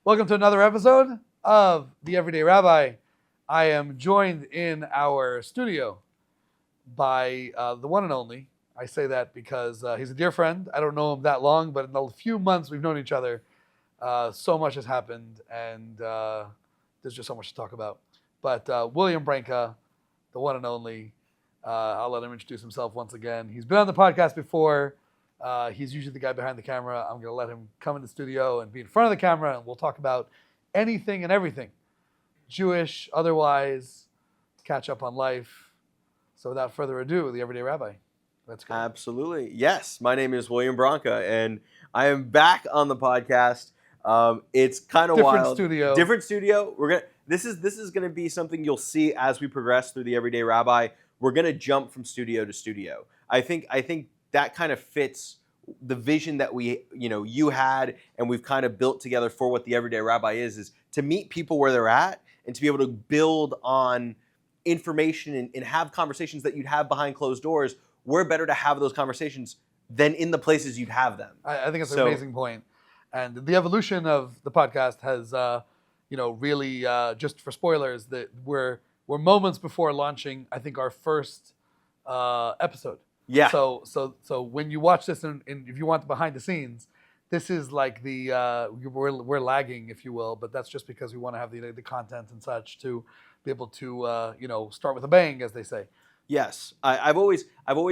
Welcome to another episode of The Everyday Rabbi. I am joined in our studio by the one and only. I say that because he's a dear friend. I don't know him that long, but in the few months we've known each other, so much has happened, and there's just so much to talk about. But William Branca, the one and only, I'll let him introduce himself once again. He's been on the podcast before. He's usually the guy behind the camera. I'm going to let him come in the studio and be in front of the camera, and we'll talk about anything and everything, Jewish, otherwise, catch up on life. So without further ado, the Everyday Rabbi. Let's go. Absolutely. Yes, my name is William Branca, and I am back on the podcast. It's kind of wild. Different studio. This is gonna be something you'll see as we progress through the Everyday Rabbi. We're gonna jump from studio to studio. I think that kind of fits the vision that you had and we've kind of built together for what the Everyday Rabbi is to meet people where they're at and to be able to build on information and have conversations that you'd have behind closed doors. We're better to have those conversations than in the places you'd have them. I think it's an amazing point. And the evolution of the podcast has, really, just for spoilers, that we're moments before launching, I think, our first episode. Yeah. So when you watch this and if you want the behind the scenes, this is like we're lagging, if you will, but that's just because we want to have the content and such to be able to start with a bang, as they say. Yes, I've always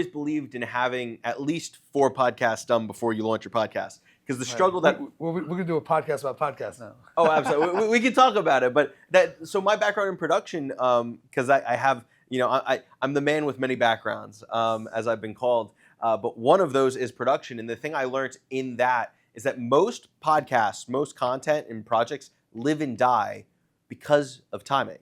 believed in having at least 4 podcasts done before you launch your podcast, because the struggle that we're gonna do a podcast about podcasts now. Oh, absolutely, we can talk about it. But so my background in production, because I have I'm the man with many backgrounds, as I've been called. But one of those is production, and the thing I learned in that is that most podcasts, most content and projects live and die because of timing.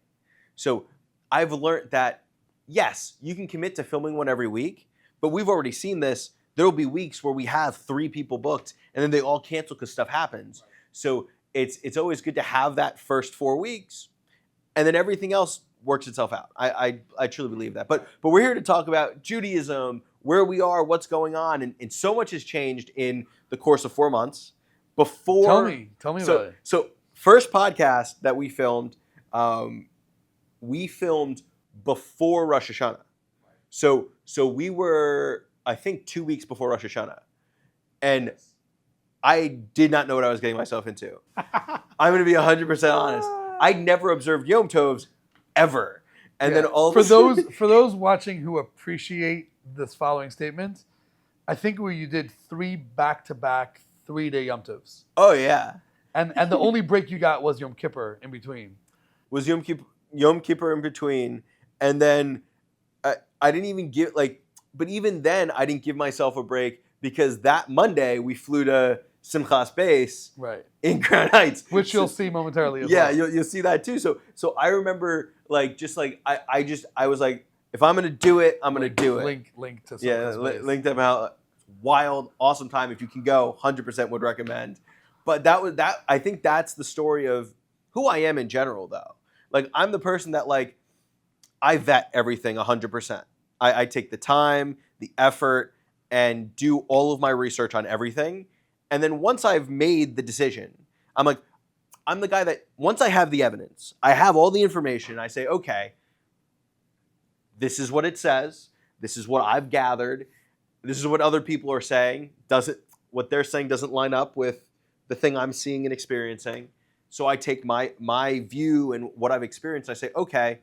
So I've learned that. Yes, you can commit to filming one every week, but we've already seen this. There will be weeks where we have 3 people booked, and then they all cancel because stuff happens. So it's always good to have that first 4 weeks, and then everything else works itself out. I truly believe that. But we're here to talk about Judaism, where we are, what's going on, and so much has changed in the course of 4 months. Tell me about it. So first podcast that we filmed before Rosh Hashanah. So we were, I think, 2 weeks before Rosh Hashanah. And I did not know what I was getting myself into. I'm going to be 100% honest. I never observed Yom Tovs ever. And then all for those watching who appreciate this following statement, I think you did 3 back-to-back 3-day Yom Tovs. Oh, yeah. And the only break you got was Yom Kippur in between. Was Yom Kippur in between. And then I didn't even but even then I didn't give myself a break, because that Monday we flew to Simchas Beis in Crown Heights, which you'll see momentarily as well. Yeah, you'll see that too. So I remember I was like, if I'm gonna do it, I'm gonna do it. Link to Simchas Beis. Link them out. Wild, awesome time. If you can go, 100% would recommend. But I think that's the story of who I am in general, though. Like, I'm the person that I vet everything 100%. I take the time, the effort, and do all of my research on everything. And then once I've made the decision, I'm the guy that once I have the evidence, I have all the information, I say, okay, this is what it says. This is what I've gathered. This is what other people are saying. What they're saying doesn't line up with the thing I'm seeing and experiencing. So I take my view and what I've experienced, I say, okay,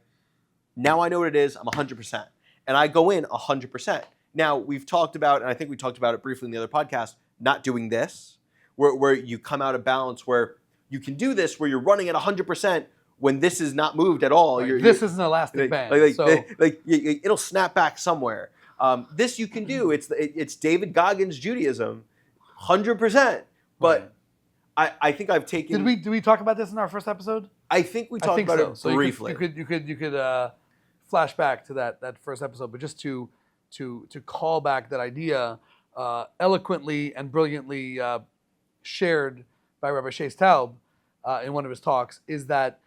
now I know what it is, I'm 100%. And I go in 100%. Now, we've talked about, and I think we talked about it briefly in the other podcast, not doing this, where you come out of balance, where you can do this, where you're running at 100% when this is not moved at all. Right. This is an elastic band. It'll snap back somewhere. This you can do. It's David Goggins' Judaism, 100%. But I think I've taken... Did we talk about this in our first episode? I think we talked about it briefly. You could flash back to that first episode, but just to call back that idea, eloquently and brilliantly shared by Rabbi Shais Taub in one of his talks, is that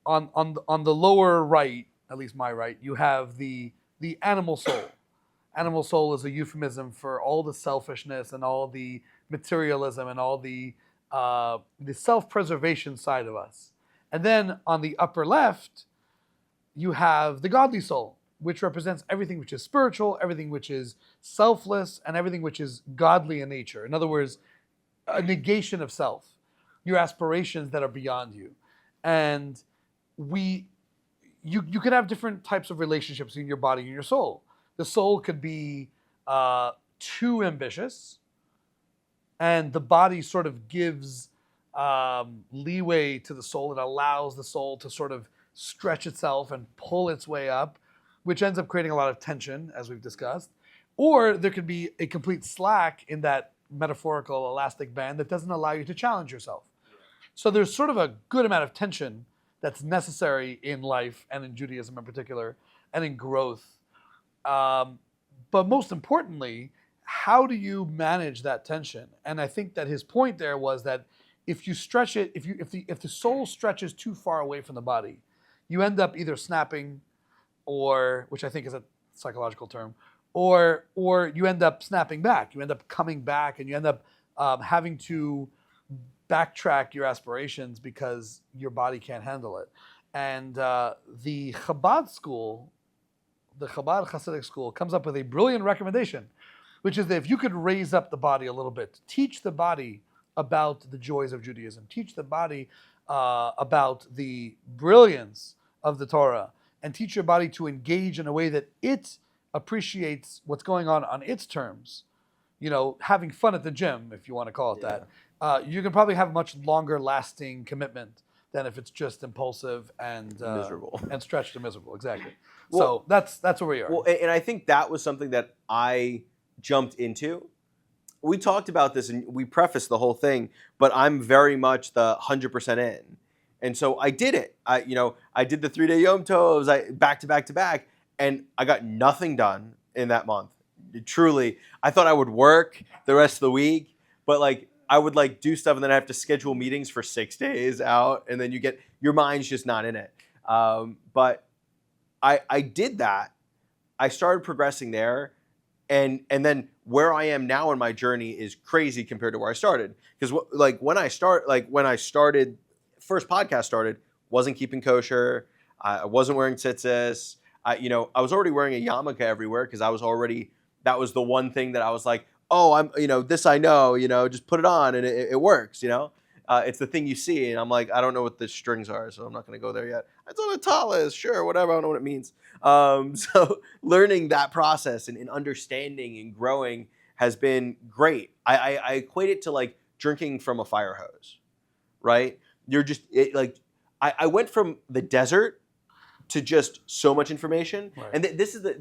on the lower right, at least my right, you have the animal soul. Animal soul is a euphemism for all the selfishness and all the materialism and all the the self-preservation side of us. And then on the upper left, you have the godly soul, which represents everything which is spiritual, everything which is selfless, and everything which is godly in nature. In other words, a negation of self, your aspirations that are beyond you. And you could have different types of relationships in your body and your soul. The soul could be too ambitious, and the body sort of gives leeway to the soul. It allows the soul to sort of stretch itself and pull its way up, which ends up creating a lot of tension, as we've discussed. Or there could be a complete slack in that metaphorical elastic band that doesn't allow you to challenge yourself. So there's sort of a good amount of tension that's necessary in life and in Judaism in particular, and in growth. But most importantly, how do you manage that tension? And I think that his point there was that if you stretch it, if the soul stretches too far away from the body, you end up either snapping, or, which I think is a psychological term, or you end up snapping back. You end up coming back, and you end up having to backtrack your aspirations because your body can't handle it. And the Chabad school, the Chabad Hasidic school, comes up with a brilliant recommendation, which is that if you could raise up the body a little bit, teach the body about the joys of Judaism, teach the body about the brilliance of the Torah, and teach your body to engage in a way that it appreciates what's going on its terms. You know, having fun at the gym, if you want to call it that. You can probably have a much longer lasting commitment than if it's just impulsive and miserable and stretched and miserable. Exactly. Well, so that's where we are. Well, and I think that was something that I jumped into. We talked about this and we prefaced the whole thing, but I'm very much the 100% in. And so I did it. I did the 3-day Yom Tovs, back to back to back, and I got nothing done in that month. Truly, I thought I would work the rest of the week, but I would do stuff, and then I have to schedule meetings for 6 days out, and then your mind's just not in it. But I did that. I started progressing there, and then where I am now in my journey is crazy compared to where I started. Because when I started, first podcast started, wasn't keeping kosher. I wasn't wearing tzitzis. I was already wearing a yarmulke everywhere because that was the one thing that I was like, oh, I'm, this I know, just put it on and it works, It's the thing you see, and I'm like, I don't know what the strings are, so I'm not going to go there yet. It's on a talis, sure, whatever, I don't know what it means. So learning that process and understanding and growing has been great. I equate it to drinking from a fire hose, right? You're just, I went from the desert to just so much information, right. And this is the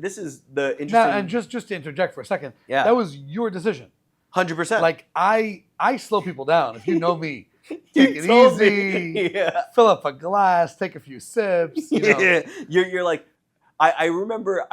interesting. Now, and just to interject for a second, that was your decision. 100%. I slow people down. If you know me, take it easy. Yeah. Fill up a glass, take a few sips. You're like, I remember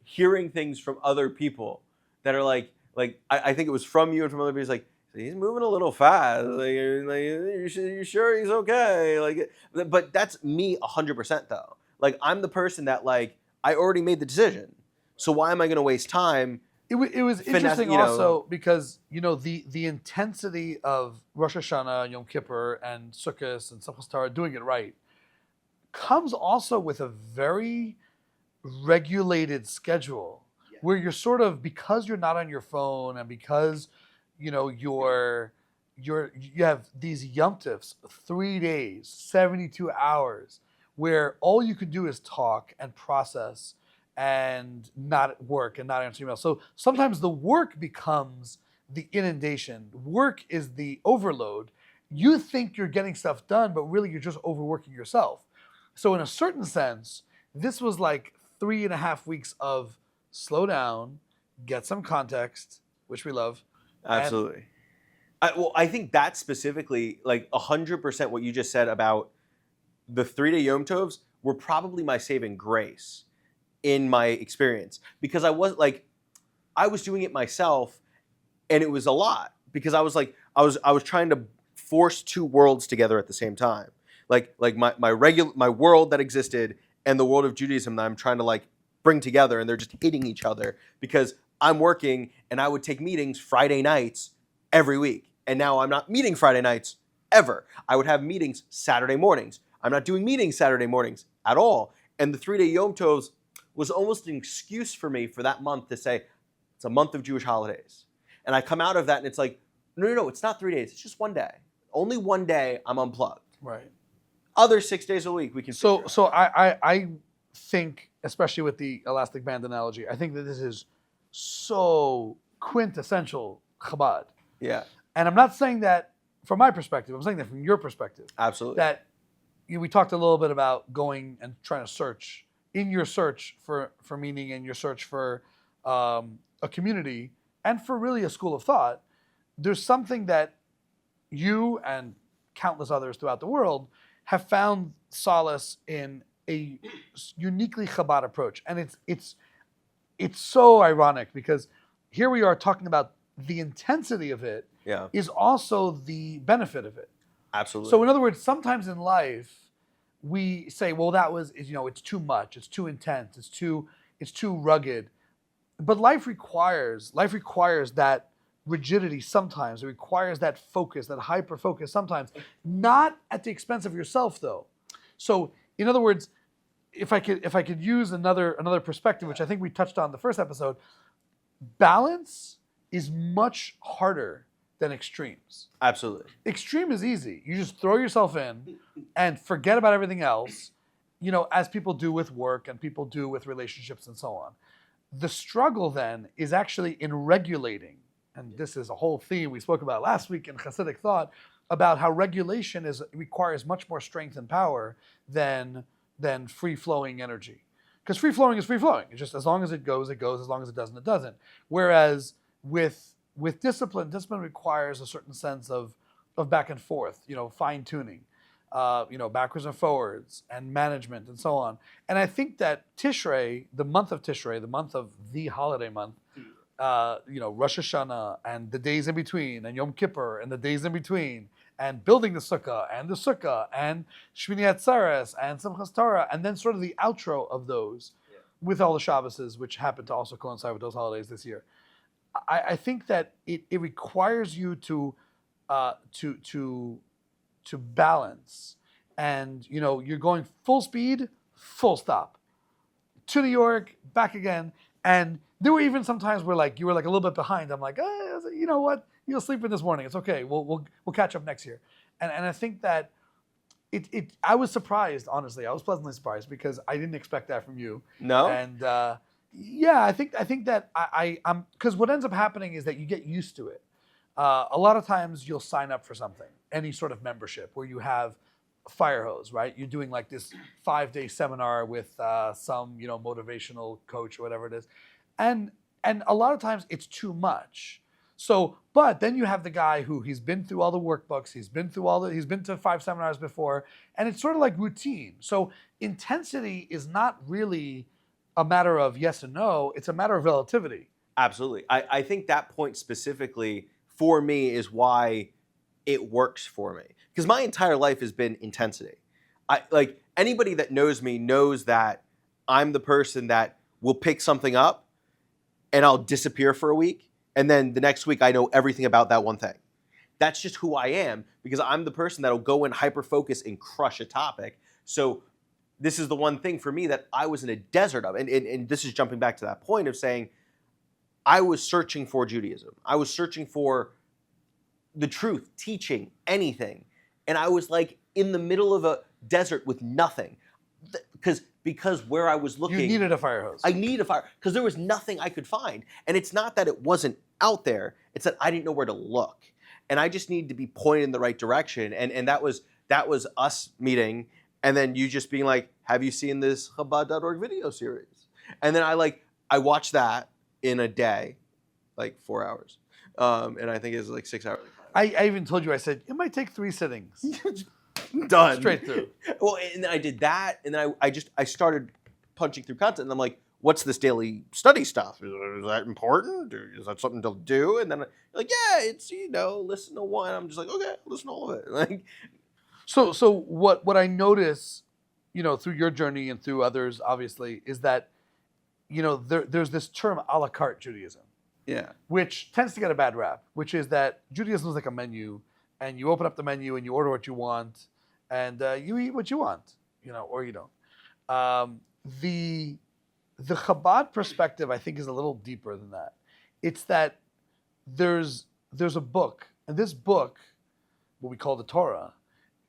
hearing things from other people that are I think it was from you and from other people. It's like, he's moving a little fast. You sure he's okay? But that's me 100% though. I'm the person that I already made the decision. So why am I going to waste time? It was interesting also because the intensity of Rosh Hashanah, Yom Kippur, and Sukkot and Simchas Torah doing it right comes also with a very regulated schedule where you're sort of, because you're not on your phone and because you have these Yom Tovs, 3 days, 72 hours, where all you can do is talk and process and not work and not answer emails. So sometimes the work becomes the inundation. Work is the overload. You think you're getting stuff done, but really you're just overworking yourself. So in a certain sense, this was 3.5 weeks of slow down, get some context, which we love. Absolutely. I think that specifically, 100% what you just said about the 3-day Yom Tovs were probably my saving grace in my experience, because I was doing it myself, and it was a lot because I was trying to force two worlds together at the same time, my world that existed and the world of Judaism that I'm trying to bring together, and they're just hitting each other because I'm working and I would take meetings Friday nights every week. And now I'm not meeting Friday nights ever. I would have meetings Saturday mornings. I'm not doing meetings Saturday mornings at all. And the 3-day Yom Tovs was almost an excuse for me for that month to say, it's a month of Jewish holidays. And I come out of that and it's like, no, it's not 3 days. It's just one day. Only one day I'm unplugged. Right. Other 6 days a week we can. So I think, especially with the elastic band analogy, I think that this is so quintessential Chabad. Yeah. And I'm not saying that from my perspective. I'm saying that from your perspective. Absolutely. That we talked a little bit about going and trying to search in your search for meaning and your search for a community and for really a school of thought. There's something that you and countless others throughout the world have found solace in a uniquely Chabad approach. And it's so ironic because here we are talking about the intensity of it is also the benefit of it. Absolutely. So in other words, sometimes in life we say, well, it's too much, it's too intense, it's too rugged. But life requires that rigidity sometimes. It requires that focus, that hyper focus sometimes, not at the expense of yourself though. So in other words, if I could use another perspective, which I think we touched on the first episode, balance is much harder than extremes. Absolutely. Extreme is easy. You just throw yourself in and forget about everything else, as people do with work and people do with relationships and so on. The struggle then is actually in regulating, and this is a whole theme we spoke about last week in Hasidic thought, about how regulation requires much more strength and power than free-flowing energy. Because free-flowing is free-flowing. It's just as long as it goes, it goes. As long as it doesn't, it doesn't. Whereas with discipline requires a certain sense of back and forth, fine-tuning, backwards and forwards, and management, and so on. And I think that Tishrei, the month of the holiday month, Rosh Hashanah, and the days in between, and Yom Kippur, and the days in between, and building the sukkah, and Shmini Atzeres, and Simchas Torah, and then sort of the outro of those, with all the Shabboses, which happen to also coincide with those holidays this year. I think that it requires you to balance, and you're going full speed, full stop, to New York, back again, and there were even some times where you were a little bit behind. I'm like, you know what? You'll sleep in this morning. It's okay. We'll catch up next year. And I think that I was surprised, honestly. I was pleasantly surprised because I didn't expect that from you. No. And I think that I'm because what ends up happening is that you get used to it. A lot of times you'll sign up for something, any sort of membership where you have fire hose, right? You're doing this 5-day seminar with some motivational coach or whatever it is, and a lot of times it's too much. So, but then you have the guy who he's been through all the workbooks, he's been to 5 seminars before, and it's sort of like routine. So intensity is not really a matter of yes and no, it's a matter of relativity. Absolutely. I think that point specifically for me is why it works for me. Because my entire life has been intensity. Anybody that knows me knows that I'm the person that will pick something up and I'll disappear for a week. And then the next week I know everything about that one thing. That's just who I am because I'm the person that'll go and hyper-focus and crush a topic. So this is the one thing for me that I was in a desert of. And this is jumping back to that point of saying I was searching for Judaism. I was searching for the truth, teaching, anything. And I was in the middle of a desert with nothing. Because where I was looking... You needed a fire hose. I needed a fire... Because there was nothing I could find. And it's not that it wasn't out there. It's that I didn't know where to look. And I just needed to be pointed in the right direction. And that was us meeting. And then you just being like, have you seen this Chabad.org video series? And then I watched that in a day, 4 hours. And I think it was 6 hours. I even told you, I said, it might take 3 sittings. Done. Straight through. Well, and then I did that, and then I started punching through content, and I'm like, what's this daily study stuff? Is that important? Or is that something to do? And then you're like, yeah, it's, listen to one. I'm just like, okay, listen to all of it. So what I notice, through your journey and through others, obviously, is that, there's this term a la carte Judaism. Yeah. which tends to get a bad rap, which is that Judaism is like a menu, and you open up the menu and you order what you want, and you eat what you want, or you don't. The Chabad perspective, I think, is a little deeper than that. It's that there's a book, and this book, what we call the Torah,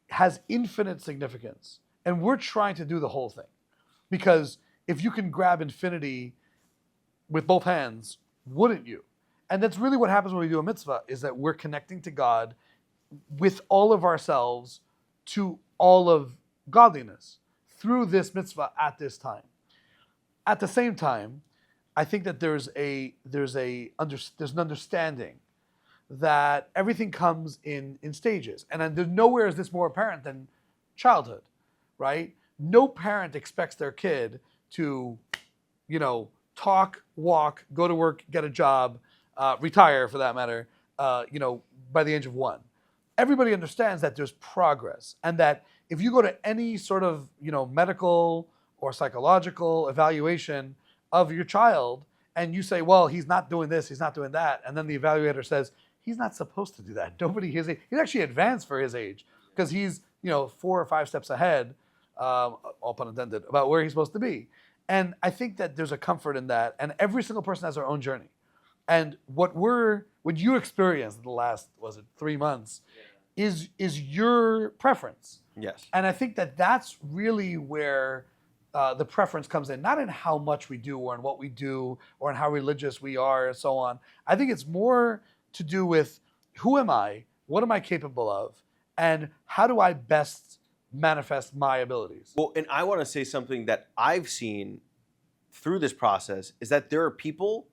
has infinite significance, and we're trying to do the whole thing, because if you can grab infinity with both hands, wouldn't you? And that's really what happens when we do a mitzvah, is that we're connecting to God with all of ourselves to all of godliness through this mitzvah at this time. At the same time, I think that there's an understanding that everything comes in stages. And there's nowhere is this more apparent than childhood, right? No parent expects their kid to, talk, walk, go to work, get a job, retire for that matter, by the age of 1. Everybody understands that there's progress, and that if you go to any sort of, medical or psychological evaluation of your child, and you say, well, he's not doing this, he's not doing that, and then the evaluator says, he's not supposed to do that. Nobody his age, he's actually advanced for his age, because he's, 4 or 5 steps ahead, all pun intended, about where he's supposed to be. And I think that there's a comfort in that, and every single person has their own journey. And what you experienced in the last, 3 months, is your preference. Yes. And I think that that's really where the preference comes in, not in how much we do or in what we do or in how religious we are and so on. I think it's more to do with who am I, what am I capable of, and how do I best manifest my abilities. Well, and I want to say something that I've seen through this process is that there are people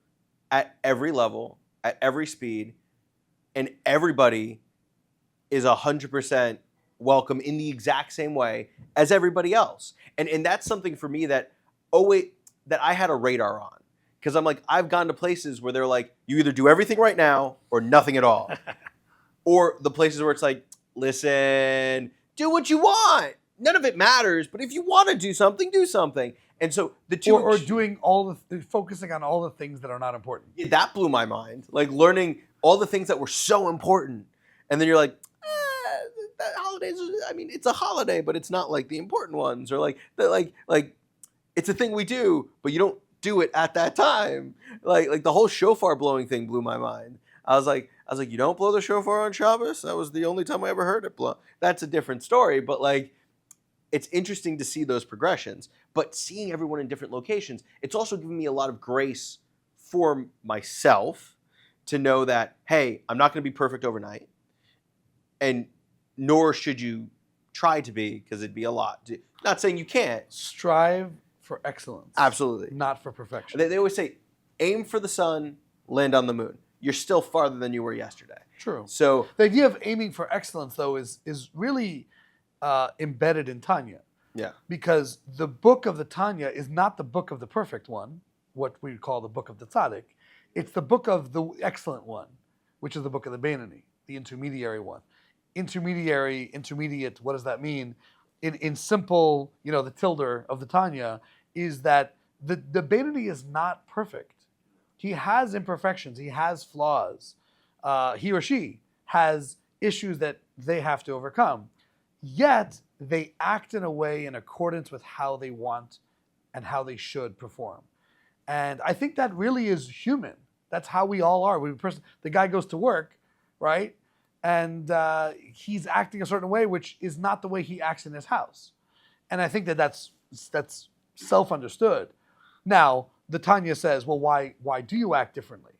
at every level, at every speed, and everybody is 100% welcome in the exact same way as everybody else. And that's something for me that I had a radar on. Because I'm like, I've gone to places where they're like, you either do everything right now or nothing at all. Or the places where it's like, listen, do what you want. None of it matters, but if you want to do something, do something. And so the two... Or doing focusing on all the things that are not important. Yeah, that blew my mind. Like learning all the things that were so important. And then you're like, that holidays, it's a holiday, but it's not like the important ones. Or like it's a thing we do, but you don't do it at that time. Like the whole shofar blowing thing blew my mind. I was like, you don't blow the shofar on Shabbos? That was the only time I ever heard it blow. That's a different story, but like, it's interesting to see those progressions. But seeing everyone in different locations, it's also given me a lot of grace for myself to know that, hey, I'm not going to be perfect overnight, and nor should you try to be, because it'd be a lot. Not saying you can't. Strive for excellence. Absolutely. Not for perfection. They always say, aim for the sun, land on the moon. You're still farther than you were yesterday. True. So the idea of aiming for excellence, though, is really embedded in Tanya. Yeah. Because the book of the Tanya is not the book of the perfect one, what we call the book of the tzaddik. It's the book of the excellent one, which is the book of the Beinoni, the intermediary one. Intermediate, what does that mean? In simple, the tilde of the Tanya is that the Beinoni is not perfect. He has imperfections. He has flaws. He or she has issues that they have to overcome. Yet, they act in a way in accordance with how they want and how they should perform. And I think that really is human. That's how we all are. The guy goes to work, right? And he's acting a certain way, which is not the way he acts in his house. And I think that's self-understood. Now, the Tanya says, well, why do you act differently?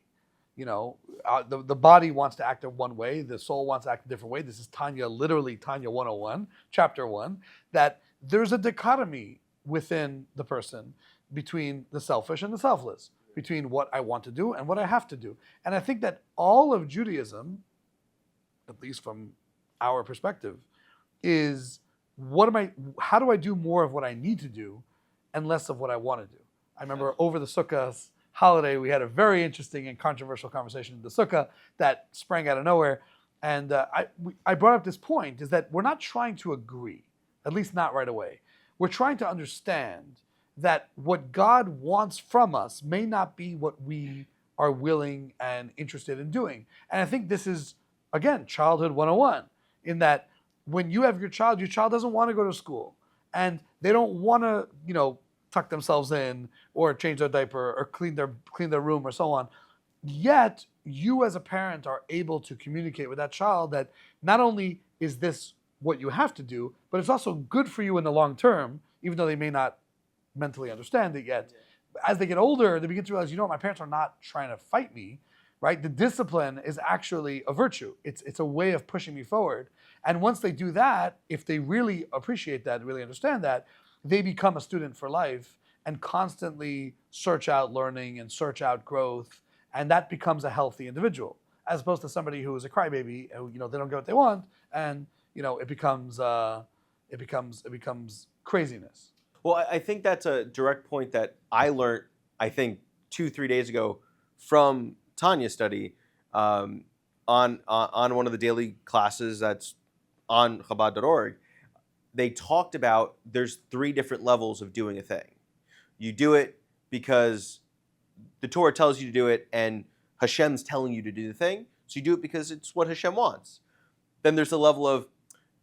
The body wants to act in one way, the soul wants to act a different way. This is Tanya, literally Tanya 101, chapter 1, that there's a dichotomy within the person between the selfish and the selfless, between what I want to do and what I have to do. And I think that all of Judaism, at least from our perspective, is how do I do more of what I need to do and less of what I want to do? I remember over the Sukkah holiday, we had a very interesting and controversial conversation in the Sukkah that sprang out of nowhere. And I brought up this point, is that we're not trying to agree, at least not right away. We're trying to understand that what God wants from us may not be what we are willing and interested in doing. And I think this is, again, childhood 101, in that when you have your child doesn't want to go to school, and they don't want to, tuck themselves in or change their diaper or clean their room or so on. Yet you as a parent are able to communicate with that child that not only is this what you have to do, but it's also good for you in the long term, even though they may not mentally understand it yet. As they get older, they begin to realize, my parents are not trying to fight me, right? The discipline is actually a virtue. It's a way of pushing me forward. And once they do that, if they really appreciate that, really understand that, they become a student for life and constantly search out learning and search out growth, and that becomes a healthy individual, as opposed to somebody who is a crybaby, who they don't get what they want, and it becomes craziness. Well, I think that's a direct point that I learned, I think, 2-3 days ago from Tanya's study on one of the daily classes that's on Chabad.org. They talked about there's 3 different levels of doing a thing. You do it because the Torah tells you to do it and Hashem's telling you to do the thing, so you do it because it's what Hashem wants. Then there's the level of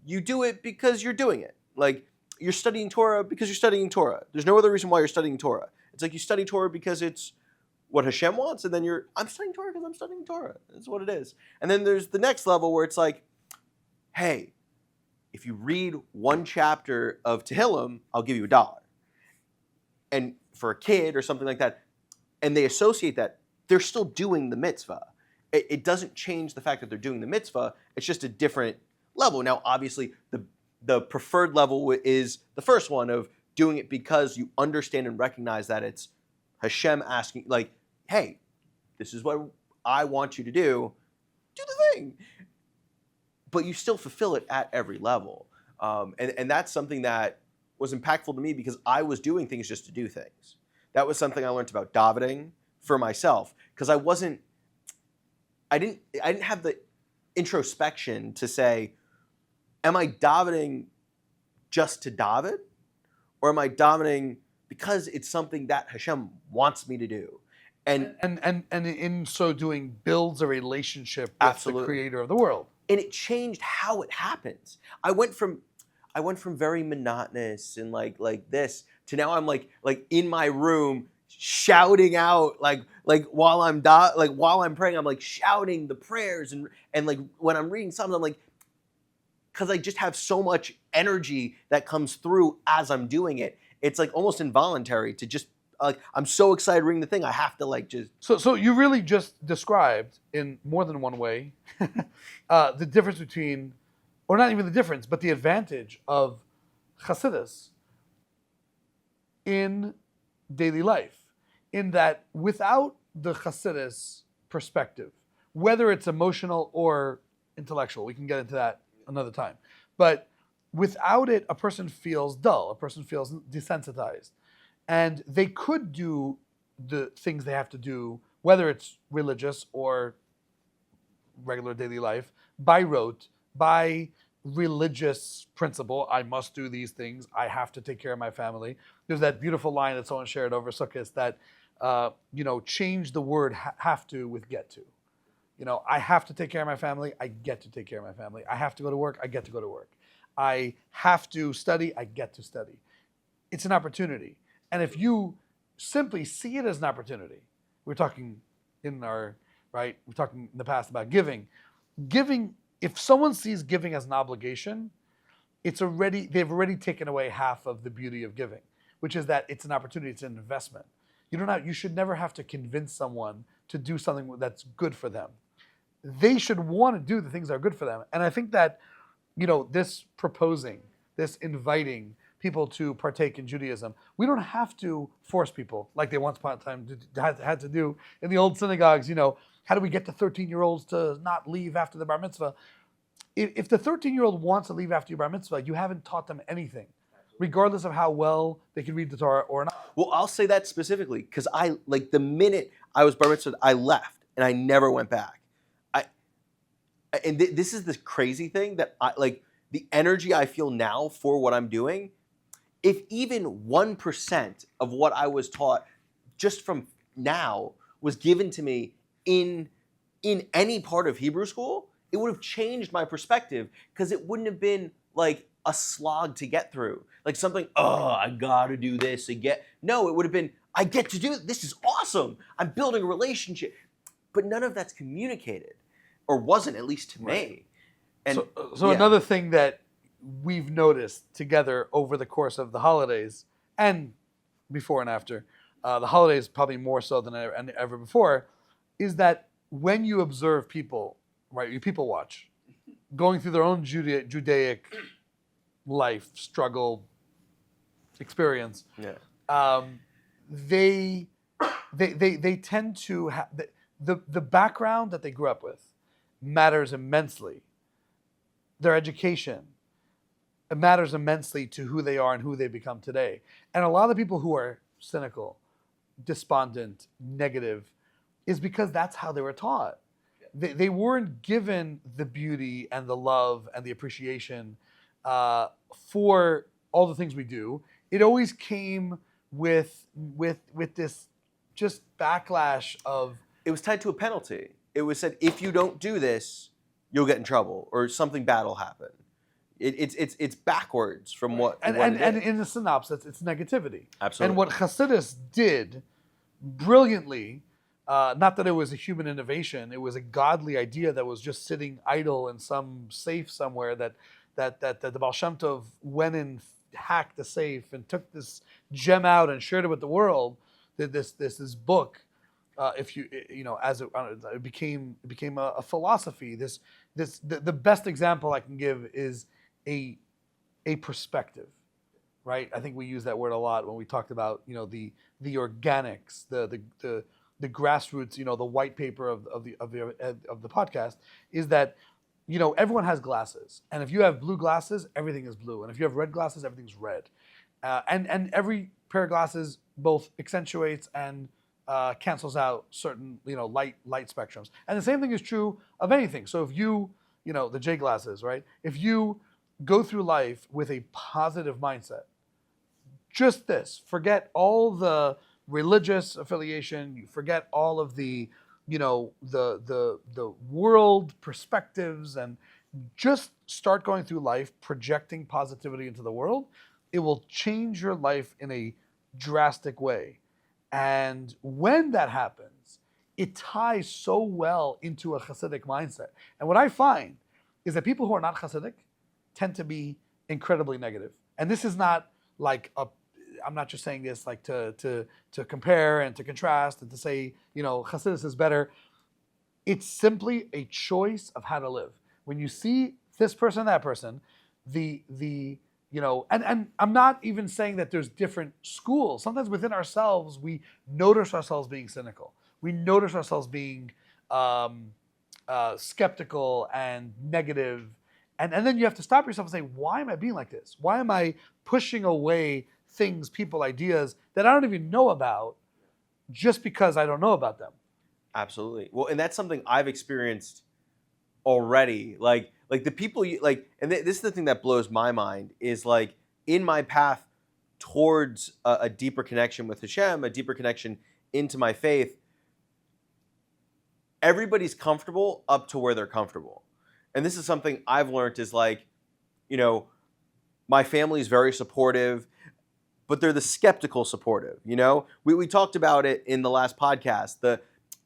you do it because you're doing it. Like, you're studying Torah because you're studying Torah. There's no other reason why you're studying Torah. It's like you study Torah because it's what Hashem wants, and then I'm studying Torah because I'm studying Torah. That's what it is. And then there's the next level where it's like, hey, if you read 1 chapter of Tehillim, I'll give you $1. And for a kid or something like that, and they associate that, they're still doing the mitzvah. It doesn't change the fact that they're doing the mitzvah. It's just a different level. Now, obviously, the preferred level is the first one of doing it because you understand and recognize that it's Hashem asking, like, hey, this is what I want you to do the thing. But you still fulfill it at every level. And that's something that was impactful to me because I was doing things just to do things. That was something I learned about davening for myself, because I didn't have the introspection to say, am I davening just to daven? Or am I davening because it's something that Hashem wants me to do? And in so doing builds a relationship with absolutely. The creator of the world. And it changed how it happens. I went from very monotonous and like this to now I'm like in my room shouting out like while I'm praying, I'm like shouting the prayers and like when I'm reading something, I'm like, because I just have so much energy that comes through as I'm doing it. It's like almost involuntary to just like, I'm so excited reading the thing, I have to like just. So you really just described in more than one way the difference between, or not even the difference, but the advantage of Chassidus in daily life. In that without the Chassidus perspective, whether it's emotional or intellectual, we can get into that another time, but without it, a person feels dull, a person feels desensitized, and they could do the things they have to do, whether it's religious or regular daily life, by rote, by religious principle. I must do these things. I have to take care of my family. There's that beautiful line that someone shared over Sukkot that, change the word have to with get to. I have to take care of my family. I get to take care of my family. I have to go to work. I get to go to work. I have to study. I get to study. It's an opportunity. And if you simply see it as an opportunity, we're talking in the past about giving. Giving, if someone sees giving as an obligation, they've already taken away half of the beauty of giving, which is that it's an opportunity, it's an investment. You should never have to convince someone to do something that's good for them. They should want to do the things that are good for them. And I think that, this proposing, this inviting people to partake in Judaism, we don't have to force people like they once upon a time had to do in the old synagogues. How do we get the 13-year-olds to not leave after the bar mitzvah? If the 13-year-old wants to leave after your bar mitzvah, you haven't taught them anything, regardless of how well they can read the Torah or not. Well, I'll say that specifically because the minute I was bar mitzvah, I left and I never went back. This is the crazy thing that the energy I feel now for what I'm doing. If even 1% of what I was taught just from now was given to me in any part of Hebrew school, it would have changed my perspective, because it wouldn't have been like a slog to get through. Like something, I gotta do this again. No, it would have been, I get to do it. This is awesome. I'm building a relationship. But none of that's communicated, or wasn't, at least to me. And so another thing that we've noticed together over the course of the holidays and before and after, the holidays probably more so than ever before, is that when you observe people, right, you people watch, going through their own Judaic life, struggle, experience, they tend to have the background that they grew up with matters immensely. Their education, it matters immensely to who they are and who they become today. And a lot of the people who are cynical, despondent, negative, is because that's how they were taught. They weren't given the beauty and the love and the appreciation for all the things we do. It always came with this just backlash of... It was tied to a penalty. It was said, if you don't do this, you'll get in trouble, or something bad will happen. It's backwards from what... And in the synopsis, it's negativity. Absolutely. And what Hasidus did brilliantly, not that it was a human innovation, it was a godly idea that was just sitting idle in some safe somewhere that the Baal Shem Tov went and hacked the safe and took this gem out and shared it with the world. This book, it became a philosophy. The best example I can give is a perspective, right? I think we use that word a lot when we talked about the organics, the grassroots, the white paper of the podcast, is that everyone has glasses, and if you have blue glasses, everything is blue, and if you have red glasses, everything's red, and every pair of glasses both accentuates and cancels out certain light spectrums, and the same thing is true of anything. So if you the J glasses, right? If you go through life with a positive mindset, just this, forget all the religious affiliation, you forget all of the the world perspectives, and just start going through life projecting positivity into the world, it will change your life in a drastic way. And when that happens, it ties so well into a Hasidic mindset. And what I find is that people who are not Hasidic tend to be incredibly negative. And this is not like I'm not just saying this like to compare and to contrast and to say, Hasidus is better. It's simply a choice of how to live. When you see this person, that person, and I'm not even saying that there's different schools. Sometimes within ourselves, we notice ourselves being cynical. We notice ourselves being skeptical and negative. And then you have to stop yourself and say, why am I being like this? Why am I pushing away things, people, ideas that I don't even know about just because I don't know about them? Absolutely. Well, and that's something I've experienced already. Like the people and this is the thing that blows my mind, is like in my path towards a deeper connection with Hashem, a deeper connection into my faith, everybody's comfortable up to where they're comfortable. And this is something I've learned is like, my family is very supportive, but they're the skeptical supportive. We talked about it in the last podcast.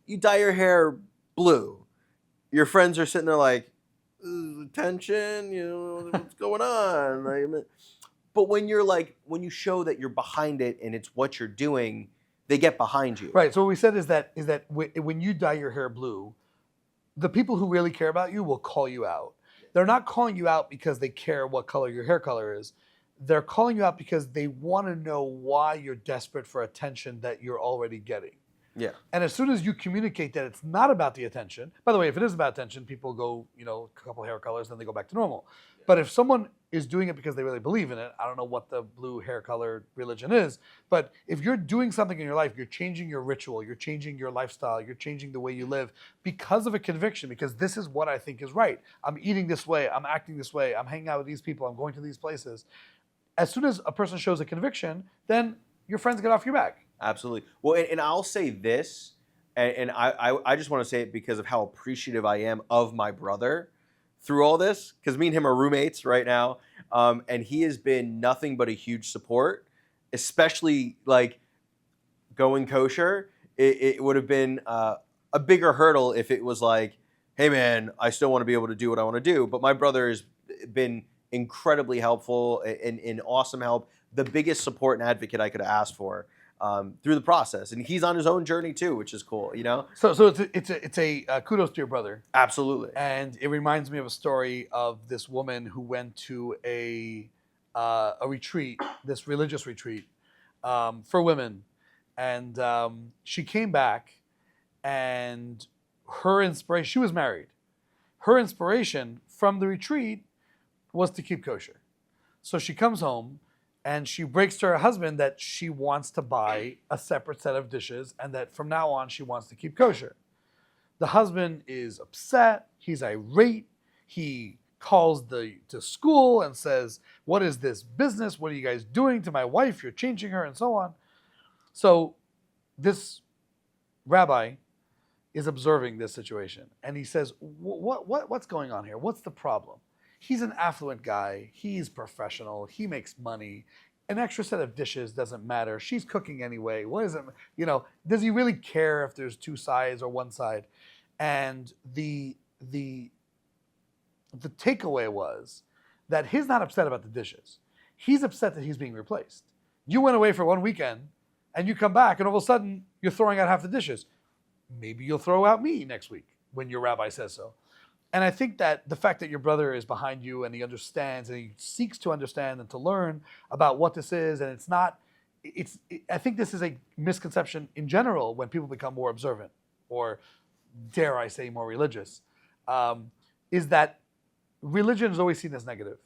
You dye your hair blue. Your friends are sitting there like, attention, what's going on? But when you show that you're behind it and it's what you're doing, they get behind you. Right. So what we said is that when you dye your hair blue, the people who really care about you will call you out. They're not calling you out because they care what color your hair color is. They're calling you out because they want to know why you're desperate for attention that you're already getting. Yeah. And as soon as you communicate that it's not about the attention, by the way, if it is about attention, people go, a couple hair colors, then they go back to normal. But if someone is doing it because they really believe in it, I don't know what the blue hair color religion is, but if you're doing something in your life, you're changing your ritual, you're changing your lifestyle, you're changing the way you live because of a conviction, because this is what I think is right. I'm eating this way, I'm acting this way, I'm hanging out with these people, I'm going to these places. As soon as a person shows a conviction, then your friends get off your back. Absolutely. Well, and I'll say this, and I just want to say it because of how appreciative I am of my brother through all this, because me and him are roommates right now, and he has been nothing but a huge support, especially like going kosher. It would have been a bigger hurdle if it was like, hey man, I still want to be able to do what I want to do. But my brother has been incredibly helpful and awesome help, the biggest support and advocate I could have asked for through the process. And he's on his own journey too, which is cool, you know? So it's a kudos to your brother. Absolutely. And it reminds me of a story of this woman who went to a retreat, this religious retreat for women. And she came back, and her inspiration, she was married. Her inspiration from the retreat was to keep kosher. So she comes home and she breaks to her husband that she wants to buy a separate set of dishes and that from now on she wants to keep kosher. The husband is upset, he's irate, he calls to school and says, what is this business? What are you guys doing to my wife? You're changing her, and so on. So this rabbi is observing this situation, and he says, what's going on here? What's the problem? He's an affluent guy. He's professional. He makes money. An extra set of dishes doesn't matter. She's cooking anyway. What is it? Does he really care if there's two sides or one side? And the takeaway was that he's not upset about the dishes. He's upset that he's being replaced. You went away for one weekend, and you come back, and all of a sudden, you're throwing out half the dishes. Maybe you'll throw out me next week when your rabbi says so. And I think that the fact that your brother is behind you and he understands and he seeks to understand and to learn about what this is, and I think this is a misconception in general when people become more observant, or dare I say more religious, is that religion is always seen as negative.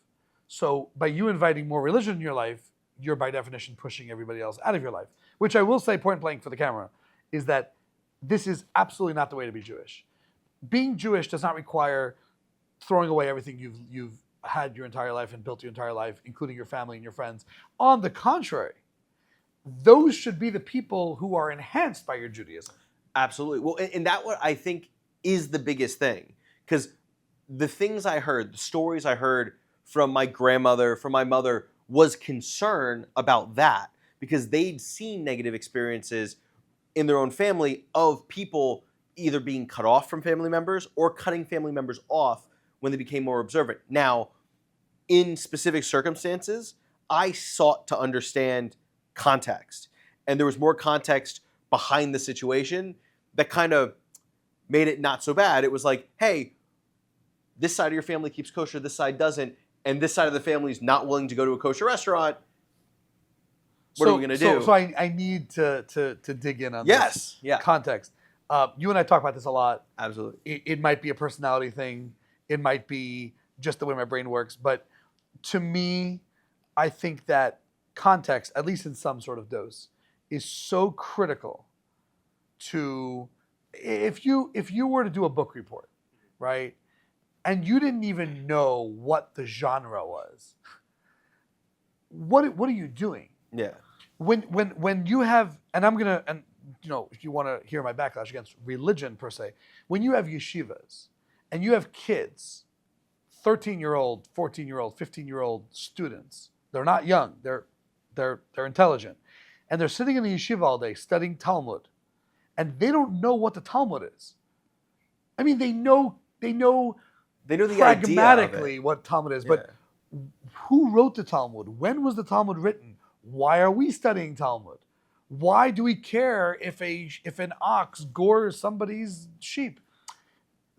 So by you inviting more religion in your life, you're by definition pushing everybody else out of your life, which I will say point blank for the camera, is that this is absolutely not the way to be Jewish. Being Jewish does not require throwing away everything you've had your entire life and built your entire life, including your family and your friends. On the contrary, those should be the people who are enhanced by your Judaism. Absolutely. Well, and that what I think is the biggest thing, because the things I heard, the stories I heard from my grandmother, from my mother, was concern about that, because they'd seen negative experiences in their own family of people either being cut off from family members or cutting family members off when they became more observant. Now, in specific circumstances, I sought to understand context. And there was more context behind the situation that kind of made it not so bad. It was like, hey, this side of your family keeps kosher, this side doesn't, and this side of the family is not willing to go to a kosher restaurant. What are we going to do? So I need to dig in on this context. You and I talk about this a lot. Absolutely. It might be a personality thing. It might be just the way my brain works. But to me, I think that context, at least in some sort of dose, is so critical to, if you were to do a book report, right, and you didn't even know what the genre was, what are you doing? Yeah. When you have, and I'm gonna, and if you want to hear my backlash against religion per se, when you have yeshivas and you have kids, 13-year-old, 14-year-old, 15-year-old students, they're not young, they're intelligent, and they're sitting in the yeshiva all day studying Talmud, and they don't know what the Talmud is. I mean, they know the pragmatically idea of what Talmud is, but who wrote the Talmud? When was the Talmud written? Why are we studying Talmud? Why do we care if an ox gores somebody's sheep?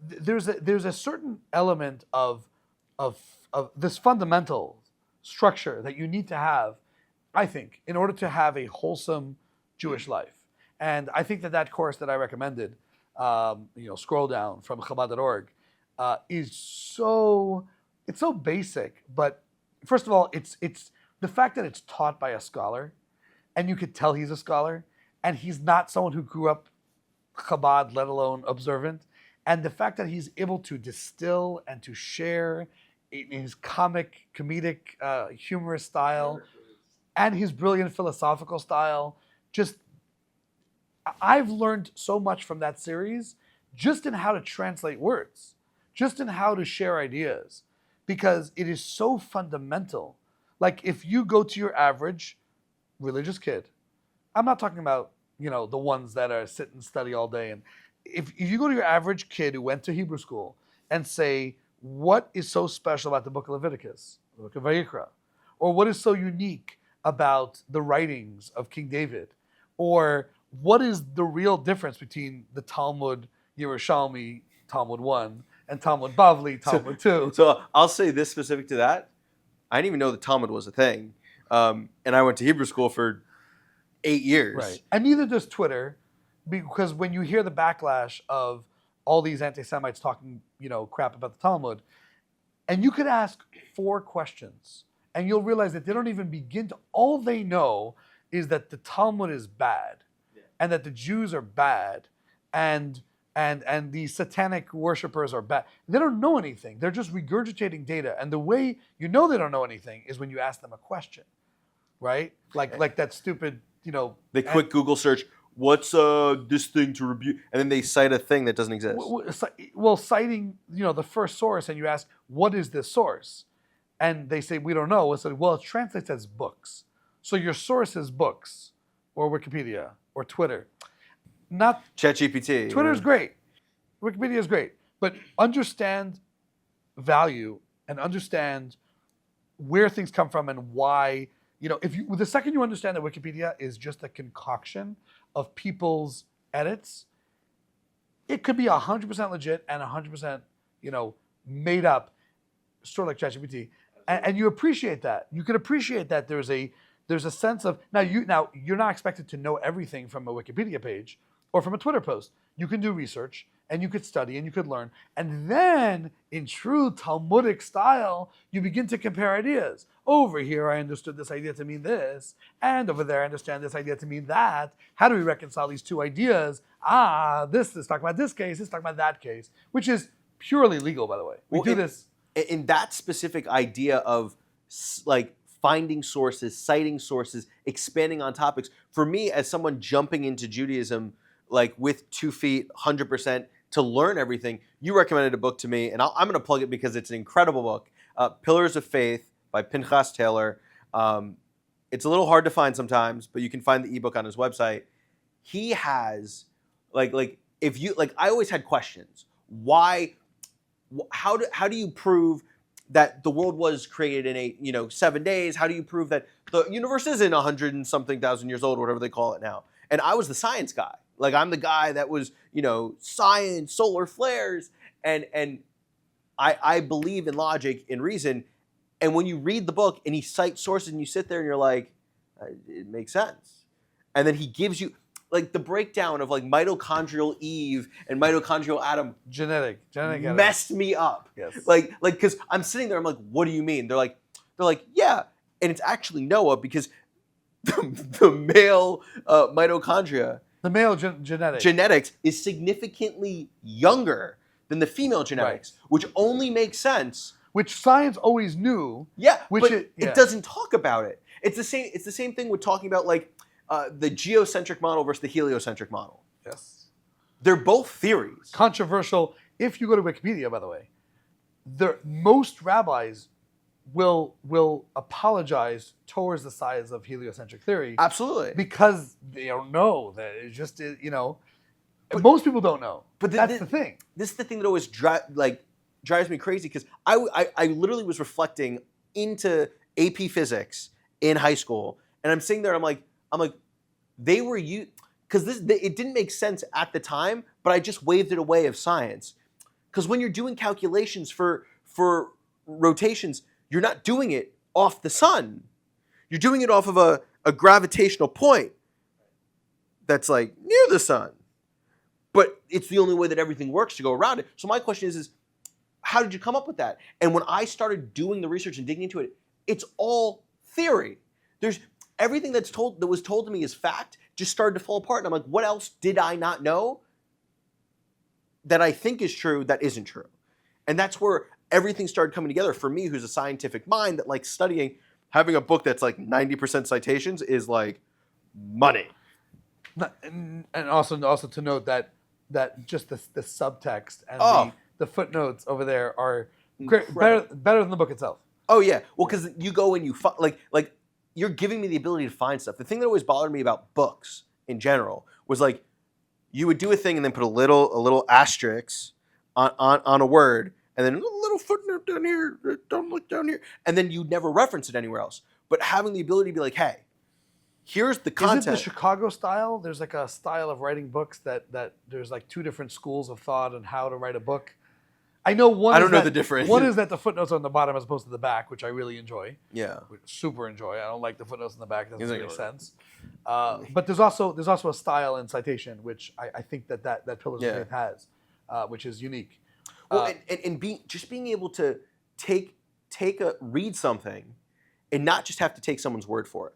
There's a certain element of this fundamental structure that you need to have, I think, in order to have a wholesome Jewish life. And I think that course that I recommended, scroll down from Chabad.org, is so basic. But first of all, it's the fact that it's taught by a scholar, and you could tell he's a scholar, and he's not someone who grew up Chabad, let alone observant, and the fact that he's able to distill and to share in his comedic, humorous style, and his brilliant philosophical style, just I've learned so much from that series just in how to translate words, just in how to share ideas, because it is so fundamental. Like if you go to your average religious kid, I'm not talking about, the ones that are sit and study all day. And if you go to your average kid who went to Hebrew school and say, what is so special about the book of Leviticus, the book of Vayikra, or what is so unique about the writings of King David, or what is the real difference between the Talmud Yerushalmi, Talmud 1, and Talmud Bavli, Talmud 2? So I'll say this specific to that. I didn't even know the Talmud was a thing. And I went to Hebrew school for 8 years. Right. And neither does Twitter, because when you hear the backlash of all these anti-Semites talking, crap about the Talmud, and you could ask 4 questions, and you'll realize that they don't even begin to, all they know is that the Talmud is bad, and that the Jews are bad, and the satanic worshipers are bad. They don't know anything. They're just regurgitating data. And the way you know they don't know anything is when you ask them a question, right? Like that stupid, They quick Google search, what's this thing to rebuke? And then they cite a thing that doesn't exist. Well, citing, the first source, and you ask, what is this source? And they say, we don't know. It's like, well, it translates as books. So your source is books, or Wikipedia, or Twitter. Not ChatGPT. Twitter is great. Wikipedia is great. But understand value and understand where things come from and why. The second you understand that Wikipedia is just a concoction of people's edits, it could be 100% legit and 100%, made up, sort of like ChatGPT. And you appreciate that. You can appreciate that there's a sense of now you're not expected to know everything from a Wikipedia page or from a Twitter post. You can do research and you could study and you could learn. And then in true Talmudic style, you begin to compare ideas. Over here, I understood this idea to mean this, and over there, I understand this idea to mean that. How do we reconcile these 2 ideas? This is talking about this case, this is talking about that case, which is purely legal, by the way. We do this. In that specific idea of like finding sources, citing sources, expanding on topics, for me as someone jumping into Judaism like with 2 feet, 100% to learn everything, you recommended a book to me, and I'm going to plug it because it's an incredible book, Pillars of Faith by Pinchas Taylor. It's a little hard to find sometimes, but you can find the ebook on his website. He has if you I always had questions. Why? How do you prove that the world was created in 7 days? How do you prove that the universe isn't 100 and something thousand years old, or whatever they call it now? And I was the science guy. Like I'm the guy that was science, solar flares, and I believe in logic, in reason. And when you read the book and he cites sources and you sit there and you're like, it makes sense. And then he gives you like the breakdown of like mitochondrial Eve and mitochondrial Adam. Genetic messed me up. Yes. Like because I'm sitting there, I'm like, what do you mean? They're like, yeah. And it's actually Noah because the male mitochondria, the male genetics is significantly younger than the female genetics, right, which only makes sense. Which science always knew. Yeah, but it doesn't talk about it. It's the same thing with talking about like the geocentric model versus the heliocentric model. Yes. They're both theories. Controversial. If you go to Wikipedia, by the way, most rabbis will apologize towards the sides of heliocentric theory. Absolutely. Because they don't know that it just is, most people don't know. But that's the thing. This is the thing that always drives me crazy because I literally was reflecting into AP physics in high school, and I'm sitting there, I'm like, they were because it didn't make sense at the time, but I just waved it away of science. Because when you're doing calculations for rotations, you're not doing it off the sun. You're doing it off of a gravitational point that's like near the sun. But it's the only way that everything works to go around it. So my question is how did you come up with that? And when I started doing the research and digging into it, it's all theory. There's everything that was told to me as fact just started to fall apart. And I'm like, what else did I not know that I think is true that isn't true? And that's where everything started coming together for me, who's a scientific mind that likes studying. Having a book that's like 90% citations is like money. And also to note that just the subtext and Oh, the footnotes over there are great, incredible. better than the book itself. Oh yeah, well, because you go and you like you're giving me the ability to find stuff. The thing that always bothered me about books in general was like you would do a thing and then put a little asterisk on a word, and then a little footnote down here. Don't look down here, and then you'd never reference it anywhere else. But having the ability to be like, hey, here's the content. Is it the Chicago style? There's like a style of writing books that there's like two different schools of thought on how to write a book. I know one. I don't know the difference. One is that the footnotes are on the bottom as opposed to the back, which I really enjoy. Yeah, Super enjoy. I don't like the footnotes in the back. It doesn't make Exactly. sense. But there's also a style in citation, which I think that Pillars of Faith has, which is unique. Well, and being able to read something, and not just have to take someone's word for it.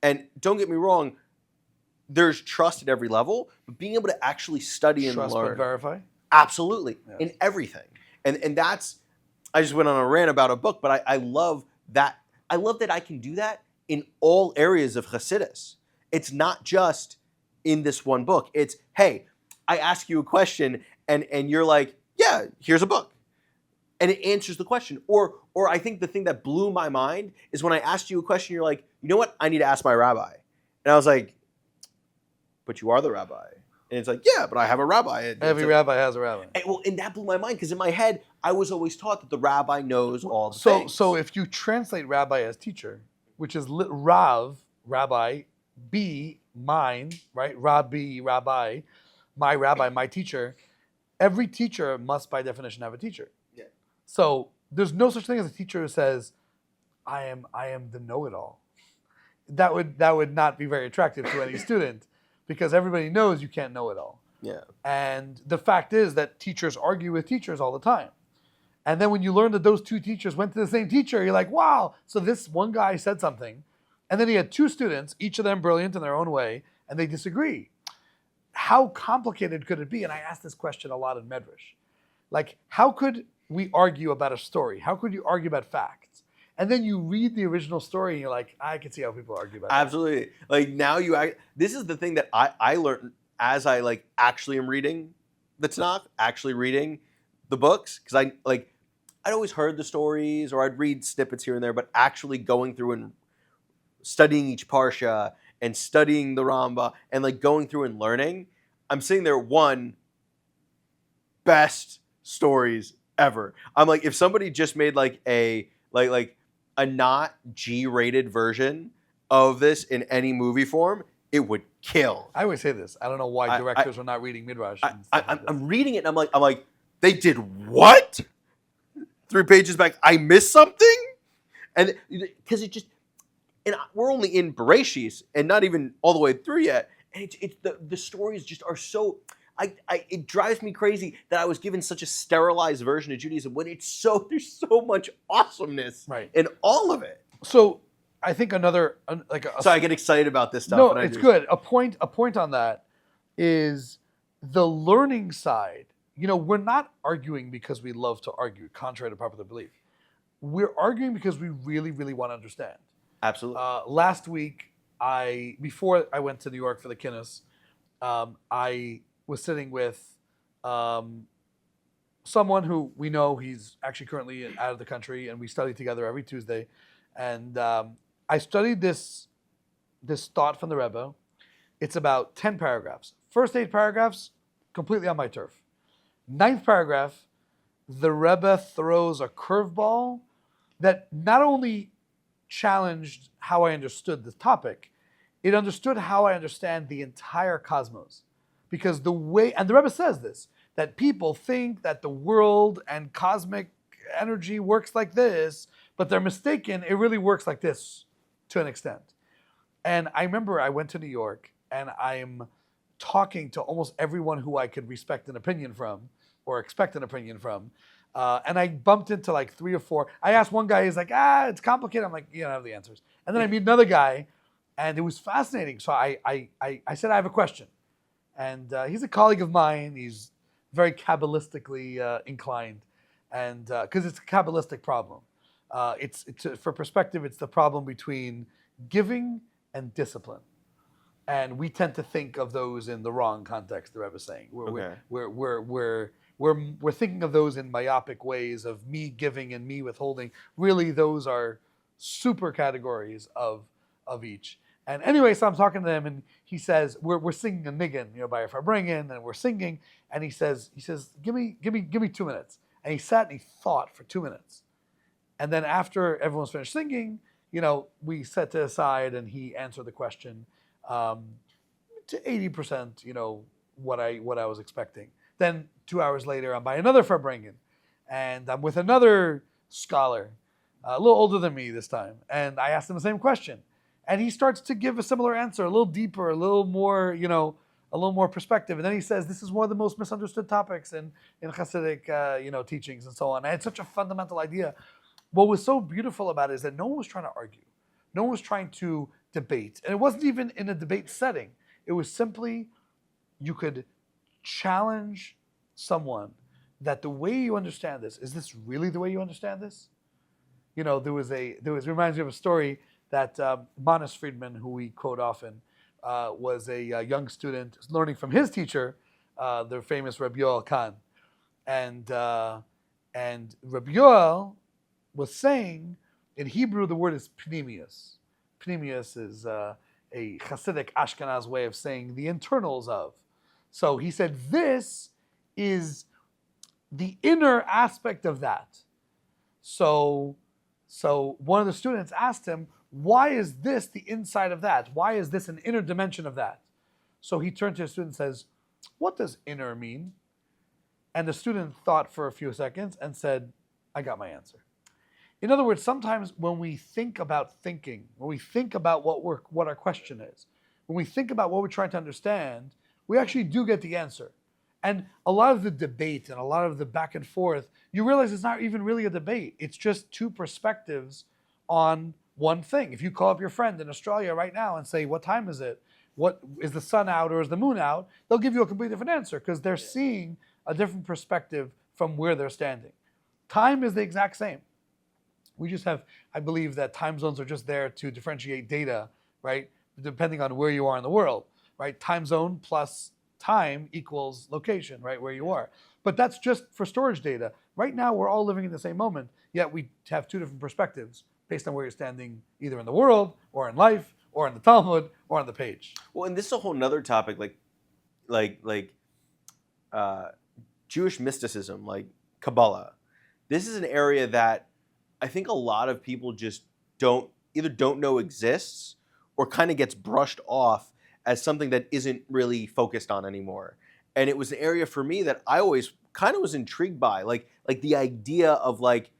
And don't get me wrong, there's trust at every level, but being able to actually study and Trust learn. but verify. Absolutely. Yes. In everything. And that's, I just went on a rant about a book, but I love that. I love that I can do that in all areas of Hasidus. It's not just in this one book. It's, hey, I ask you a question and you're like, yeah, here's a book. And it answers the question. Or I think the thing that blew my mind is when I asked you a question, you're like, you know what? I need to ask my rabbi. And I was like, but you are the rabbi. And it's like, yeah, but I have a rabbi. Every rabbi has a rabbi. And that blew my mind because in my head, I was always taught that the rabbi knows all the things. So if you translate rabbi as teacher, which is Rav, rabbi, B, mine, right? Rabbi, rabbi, my teacher. Every teacher must by definition have a teacher. Yeah. So there's no such thing as a teacher who says, I am the know-it-all. That would not be very attractive to any student because everybody knows you can't know it all. Yeah. And the fact is that teachers argue with teachers all the time. And then when you learn that those two teachers went to the same teacher, you're like, wow. So this one guy said something, and then he had two students, each of them brilliant in their own way, and they disagree. How complicated could it be? And I ask this question a lot in Medrash. Like, how could we argue about a story? How could you argue about facts? And then you read the original story and you're like, I can see how people argue about that. Absolutely. Like now this is the thing that I learned as I like actually am reading the Tanakh, actually reading the books. Because I'd always heard the stories or I'd read snippets here and there, but actually going through and studying each parsha and studying the Ramba and like going through and learning, I'm sitting there, best stories ever. I'm like, if somebody just made like a not G-rated version of this in any movie form, it would kill. I always say this. I don't know why directors are not reading Midrash. I'm reading it and I'm like, they did what? 3 pages back, I missed something? And because it just, and we're only in Bereshis and not even all the way through yet. And the stories just are so, it drives me crazy that I was given such a sterilized version of Judaism when there's so much awesomeness in all of it. So I think so I get excited about this stuff. No, it's good. A point on that is the learning side. You know, we're not arguing because we love to argue, contrary to popular belief. We're arguing because we really, really want to understand. Absolutely. Last week, before I went to New York for the Kinnis, I was sitting with someone who we know he's actually currently out of the country, and we study together every Tuesday. And I studied this thought from the Rebbe. It's about 10 paragraphs. First 8 paragraphs, completely on my turf. 9th paragraph, the Rebbe throws a curveball that not only challenged how I understood the topic, it understood how I understand the entire cosmos. Because the Rebbe says this, that people think that the world and cosmic energy works like this, but they're mistaken. It really works like this to an extent. And I remember I went to New York and I'm talking to almost everyone who I could respect an opinion from or expect an opinion from. And I bumped into like 3 or 4. I asked one guy, he's like, it's complicated. I'm like, you don't have the answers. And then I meet another guy and it was fascinating. So I said, I have a question. And he's a colleague of mine. He's very Kabbalistically inclined, and because it's a Kabbalistic problem. It's for perspective, it's the problem between giving and discipline. And we tend to think of those in the wrong context, the Rebbe is saying. Okay. We're thinking of those in myopic ways of me giving and me withholding. Really, those are super categories of each. And anyway, so I'm talking to him, and he says, we're singing a niggin, by a farbrengen, and we're singing, and he says, give me 2 minutes. And he sat and he thought for 2 minutes. And then after everyone's finished singing, we set it aside, and he answered the question to 80%, what I was expecting. Then 2 hours later, I'm by another farbrengen, and I'm with another scholar, a little older than me this time, and I asked him the same question, and he starts to give a similar answer, a little deeper, a little more, a little more perspective, and then he says, "This is one of the most misunderstood topics in Hasidic, teachings and so on." I had such a fundamental idea. What was so beautiful about it is that no one was trying to argue, no one was trying to debate, and it wasn't even in a debate setting. It was simply, you could challenge someone that the way you understand this, is this really the way you understand this? It reminds me of a story that Manis Friedman, who we quote often, was a young student learning from his teacher, the famous Rabbi Khan. And Rabbi Yoel was saying, in Hebrew, the word is pnimius. Pnimius is a Hasidic Ashkenaz way of saying the internals of. So he said, this is the inner aspect of that. So one of the students asked him, why is this the inside of that? Why is this an inner dimension of that? So he turned to his student and says, what does inner mean? And the student thought for a few seconds and said, I got my answer. In other words, sometimes when we think about thinking, when we think about what our question is, when we think about what we're trying to understand, we actually do get the answer. And a lot of the debate and a lot of the back and forth, you realize it's not even really a debate. It's just two perspectives on one thing. If you call up your friend in Australia right now and say, what time is it? What is the sun out or is the moon out? They'll give you a completely different answer because they're seeing a different perspective from where they're standing. Time is the exact same. We just have, I believe that time zones are just there to differentiate data, right? Depending on where you are in the world, right? Time zone plus time equals location, right? Where you are. But that's just for storage data. Right now, we're all living in the same moment, yet we have two different perspectives based on where you're standing, either in the world or in life or in the Talmud or on the page. Well, and this is a whole nother topic, like Jewish mysticism, like Kabbalah. This is an area that I think a lot of people just don't know exists or kind of gets brushed off as something that isn't really focused on anymore. And it was an area for me that I always kind of was intrigued by, like the idea of like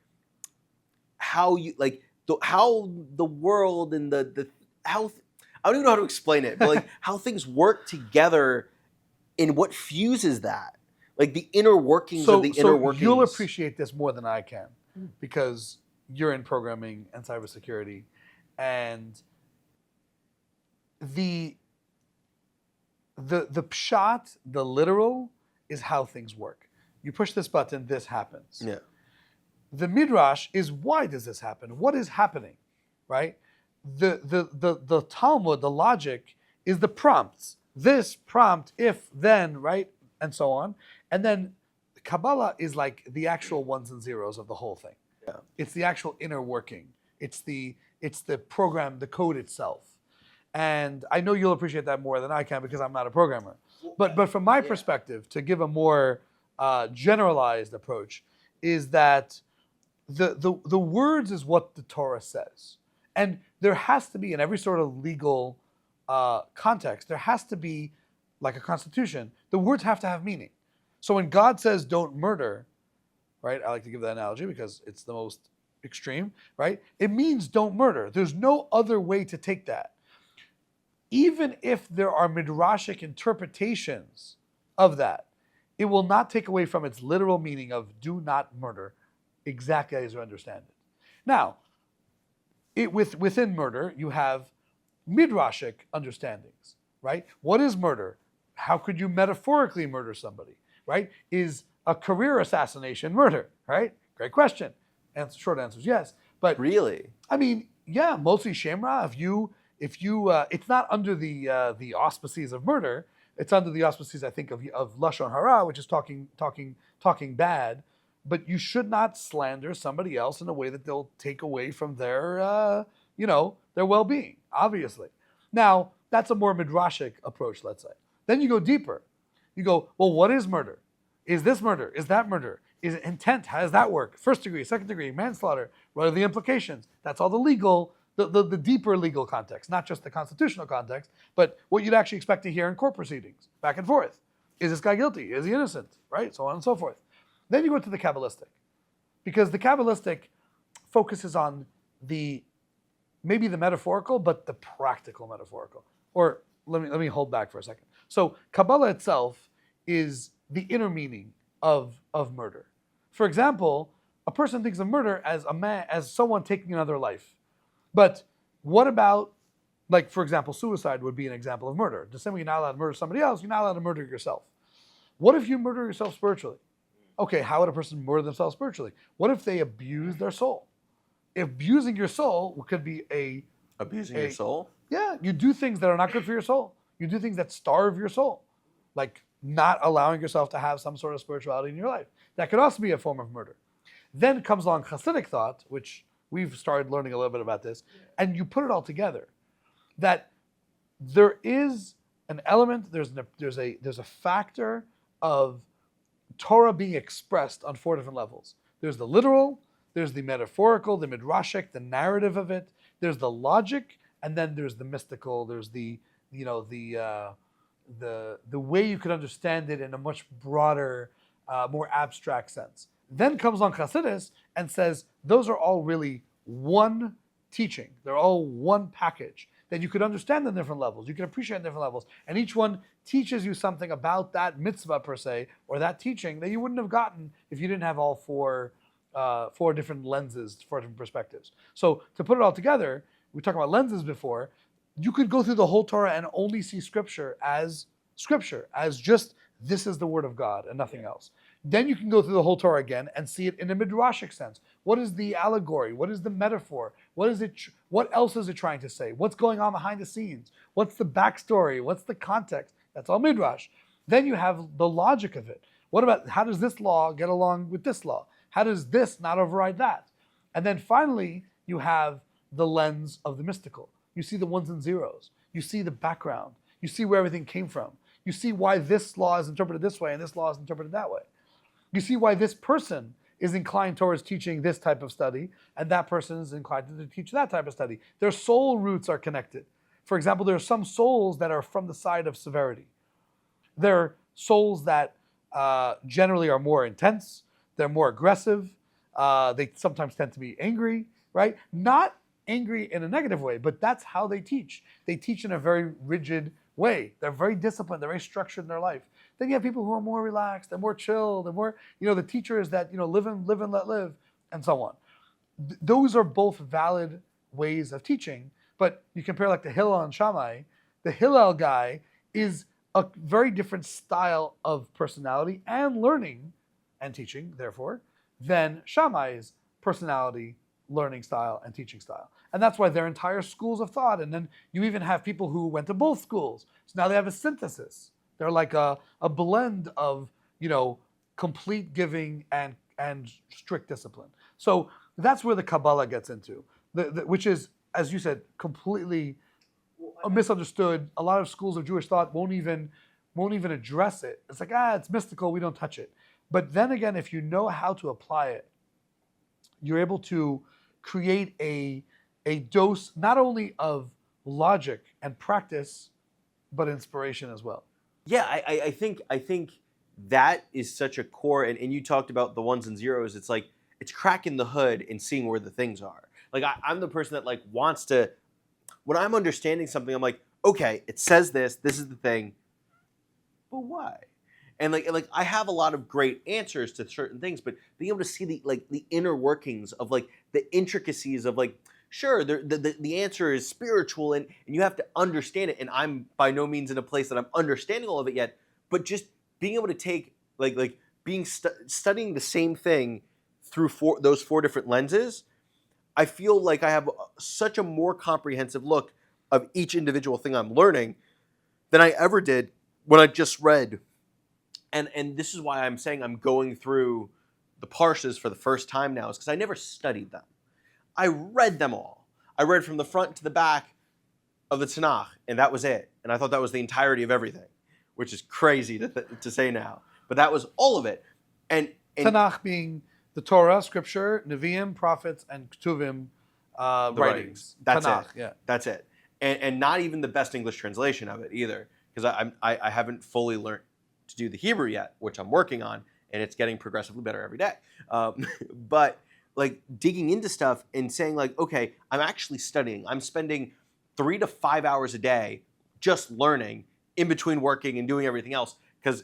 how you how the world and how I don't even know how to explain it, but like how things work together and what fuses that, like the inner workings of the inner workings. You'll appreciate this more than I can because you're in programming and cybersecurity, and the pshat, the literal, is how things work. You push this button, this happens. Yeah. The midrash is why does this happen? What is happening, right? The Talmud, the logic, is the prompts. This prompt, if, then, right, and so on. And then Kabbalah is like the actual ones and zeros of the whole thing. Yeah. It's the actual inner working. It's the program, the code itself. And I know you'll appreciate that more than I can because I'm not a programmer. But from my perspective, to give a more generalized approach, is that the words is what the Torah says. And there has to be, in every sort of legal context, there has to be, like a constitution, the words have to have meaning. So when God says don't murder, right? I like to give that analogy because it's the most extreme, right? It means don't murder. There's no other way to take that. Even if there are midrashic interpretations of that, it will not take away from its literal meaning of do not murder, exactly as you understand it. Now, within murder, you have midrashic understandings, right? What is murder? How could you metaphorically murder somebody, right? Is a career assassination murder, right? Great question. Short answer is yes. But really? I mean, yeah, mostly Shemra, if you, it's not under the auspices of murder. It's under the auspices, I think, of lashon hara, which is talking bad. But you should not slander somebody else in a way that they'll take away from their their well-being. Obviously, now that's a more midrashic approach. Let's say. Then you go deeper. You go, well, what is murder? Is this murder? Is that murder? Is it intent? How does that work? First degree, second degree, manslaughter. What are the implications? That's all the legal, the deeper legal context, not just the constitutional context, but what you'd actually expect to hear in court proceedings, back and forth. Is this guy guilty? Is he innocent? Right? So on and so forth. Then you go to the Kabbalistic, because the Kabbalistic focuses on maybe the metaphorical, but the practical metaphorical. Or let me hold back for a second. So Kabbalah itself is the inner meaning of murder. For example, a person thinks of murder as someone taking another life. But what about, like, for example, suicide would be an example of murder. The same way you're not allowed to murder somebody else, you're not allowed to murder yourself. What if you murder yourself spiritually? Okay, how would a person murder themselves spiritually? What if they abuse their soul? Abusing your soul could be Abusing your soul? Yeah, you do things that are not good for your soul. You do things that starve your soul, like not allowing yourself to have some sort of spirituality in your life. That could also be a form of murder. Then comes along Hasidic thought, which we've started learning a little bit about this, and you put it all together, that there is an element, there's a factor of Torah being expressed on 4 different levels. There's the literal, there's the metaphorical, the midrashic, the narrative of it. There's the logic, and then there's the mystical. There's the way you could understand it in a much broader, more abstract sense. Then comes on Chassidus and says those are all really one teaching. They're all one package that you could understand on different levels. You can appreciate on different levels, and each one teaches you something about that mitzvah per se, or that teaching that you wouldn't have gotten if you didn't have all four different lenses, 4 different perspectives. So to put it all together, we talked about lenses before. You could go through the whole Torah and only see scripture, as just this is the word of God and nothing else. Then you can go through the whole Torah again and see it in a midrashic sense. What is the allegory? What is the metaphor? What else is it trying to say? What's going on behind the scenes? What's the backstory? What's the context? That's all midrash. Then you have the logic of it. What about, how does this law get along with this law? How does this not override that? And then finally, you have the lens of the mystical. You see the ones and zeros. You see the background. You see where everything came from. You see why this law is interpreted this way and this law is interpreted that way. You see why this person is inclined towards teaching this type of study and that person is inclined to teach that type of study. Their soul roots are connected. For example, there are some souls that are from the side of severity. There are souls that generally are more intense. They're more aggressive. They sometimes tend to be angry, right? Not angry in a negative way, but that's how they teach. They teach in a very rigid way. They're very disciplined. They're very structured in their life. Then you have people who are more relaxed. They're more chill. They're more, the teachers that, live and let live, and so on. Those are both valid ways of teaching, but you compare like the Hillel and Shammai. The Hillel guy is a very different style of personality and learning and teaching, therefore, than Shammai's personality, learning style, and teaching style. And that's why they're entire schools of thought. And then you even have people who went to both schools. So now they have a synthesis. They're like a blend of, complete giving and strict discipline. So that's where the Kabbalah gets into, which is, as you said, completely misunderstood. A lot of schools of Jewish thought won't even address it. It's like, it's mystical, we don't touch it. But then again, if you know how to apply it, you're able to create a dose not only of logic and practice, but inspiration as well. Yeah, I think that is such a core, and you talked about the ones and zeros. It's like, it's cracking the hood and seeing where the things are. Like I'm the person that like wants to, when I'm understanding something, I'm like, okay, it says this is the thing, but why? And like I have a lot of great answers to certain things, but being able to see the inner workings of like the intricacies of like, sure, the answer is spiritual and you have to understand it. And I'm by no means in a place that I'm understanding all of it yet, but just being able to take studying the same thing through those 4 different lenses, I feel like I have such a more comprehensive look of each individual thing I'm learning than I ever did when I just read. And this is why I'm saying I'm going through the parshas for the first time now, is because I never studied them. I read them all. I read from the front to the back of the Tanakh, and that was it. And I thought that was the entirety of everything, which is crazy to say now. But that was all of it. And Tanakh being the Torah, Scripture, Nevi'im, prophets, and Ketuvim writings. That's Tanakh, it. yeah. That's it. And not even the best English translation of it either, because I haven't fully learned to do the Hebrew yet, which I'm working on, and it's getting progressively better every day. But like digging into stuff and saying like, okay, I'm actually studying. I'm spending 3 to 5 hours a day just learning in between working and doing everything else. Because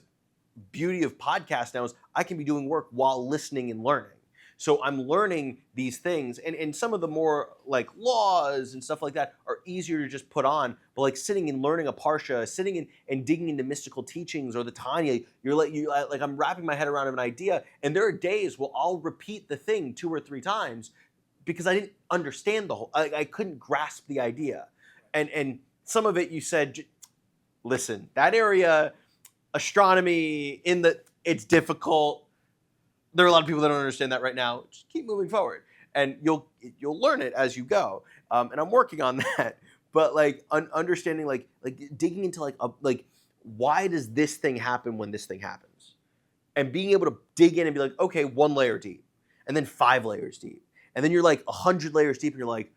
beauty of podcast now is I can be doing work while listening and learning. So I'm learning these things, and some of the more like laws and stuff like that are easier to just put on. But like sitting and learning a parsha, sitting in and digging into mystical teachings or the Tanya, you're like I'm wrapping my head around an idea, and there are days where I'll repeat the thing 2 or 3 times because I didn't understand the whole. I couldn't grasp the idea, and some of it you said, listen, that area, astronomy it's difficult. There are a lot of people that don't understand that right now. Just keep moving forward, and you'll learn it as you go. And I'm working on that. But like understanding, like digging into like why does this thing happen when this thing happens, and being able to dig in and be like, okay, 1 layer deep, and then 5 layers deep, and then you're like 100 layers deep, and you're like,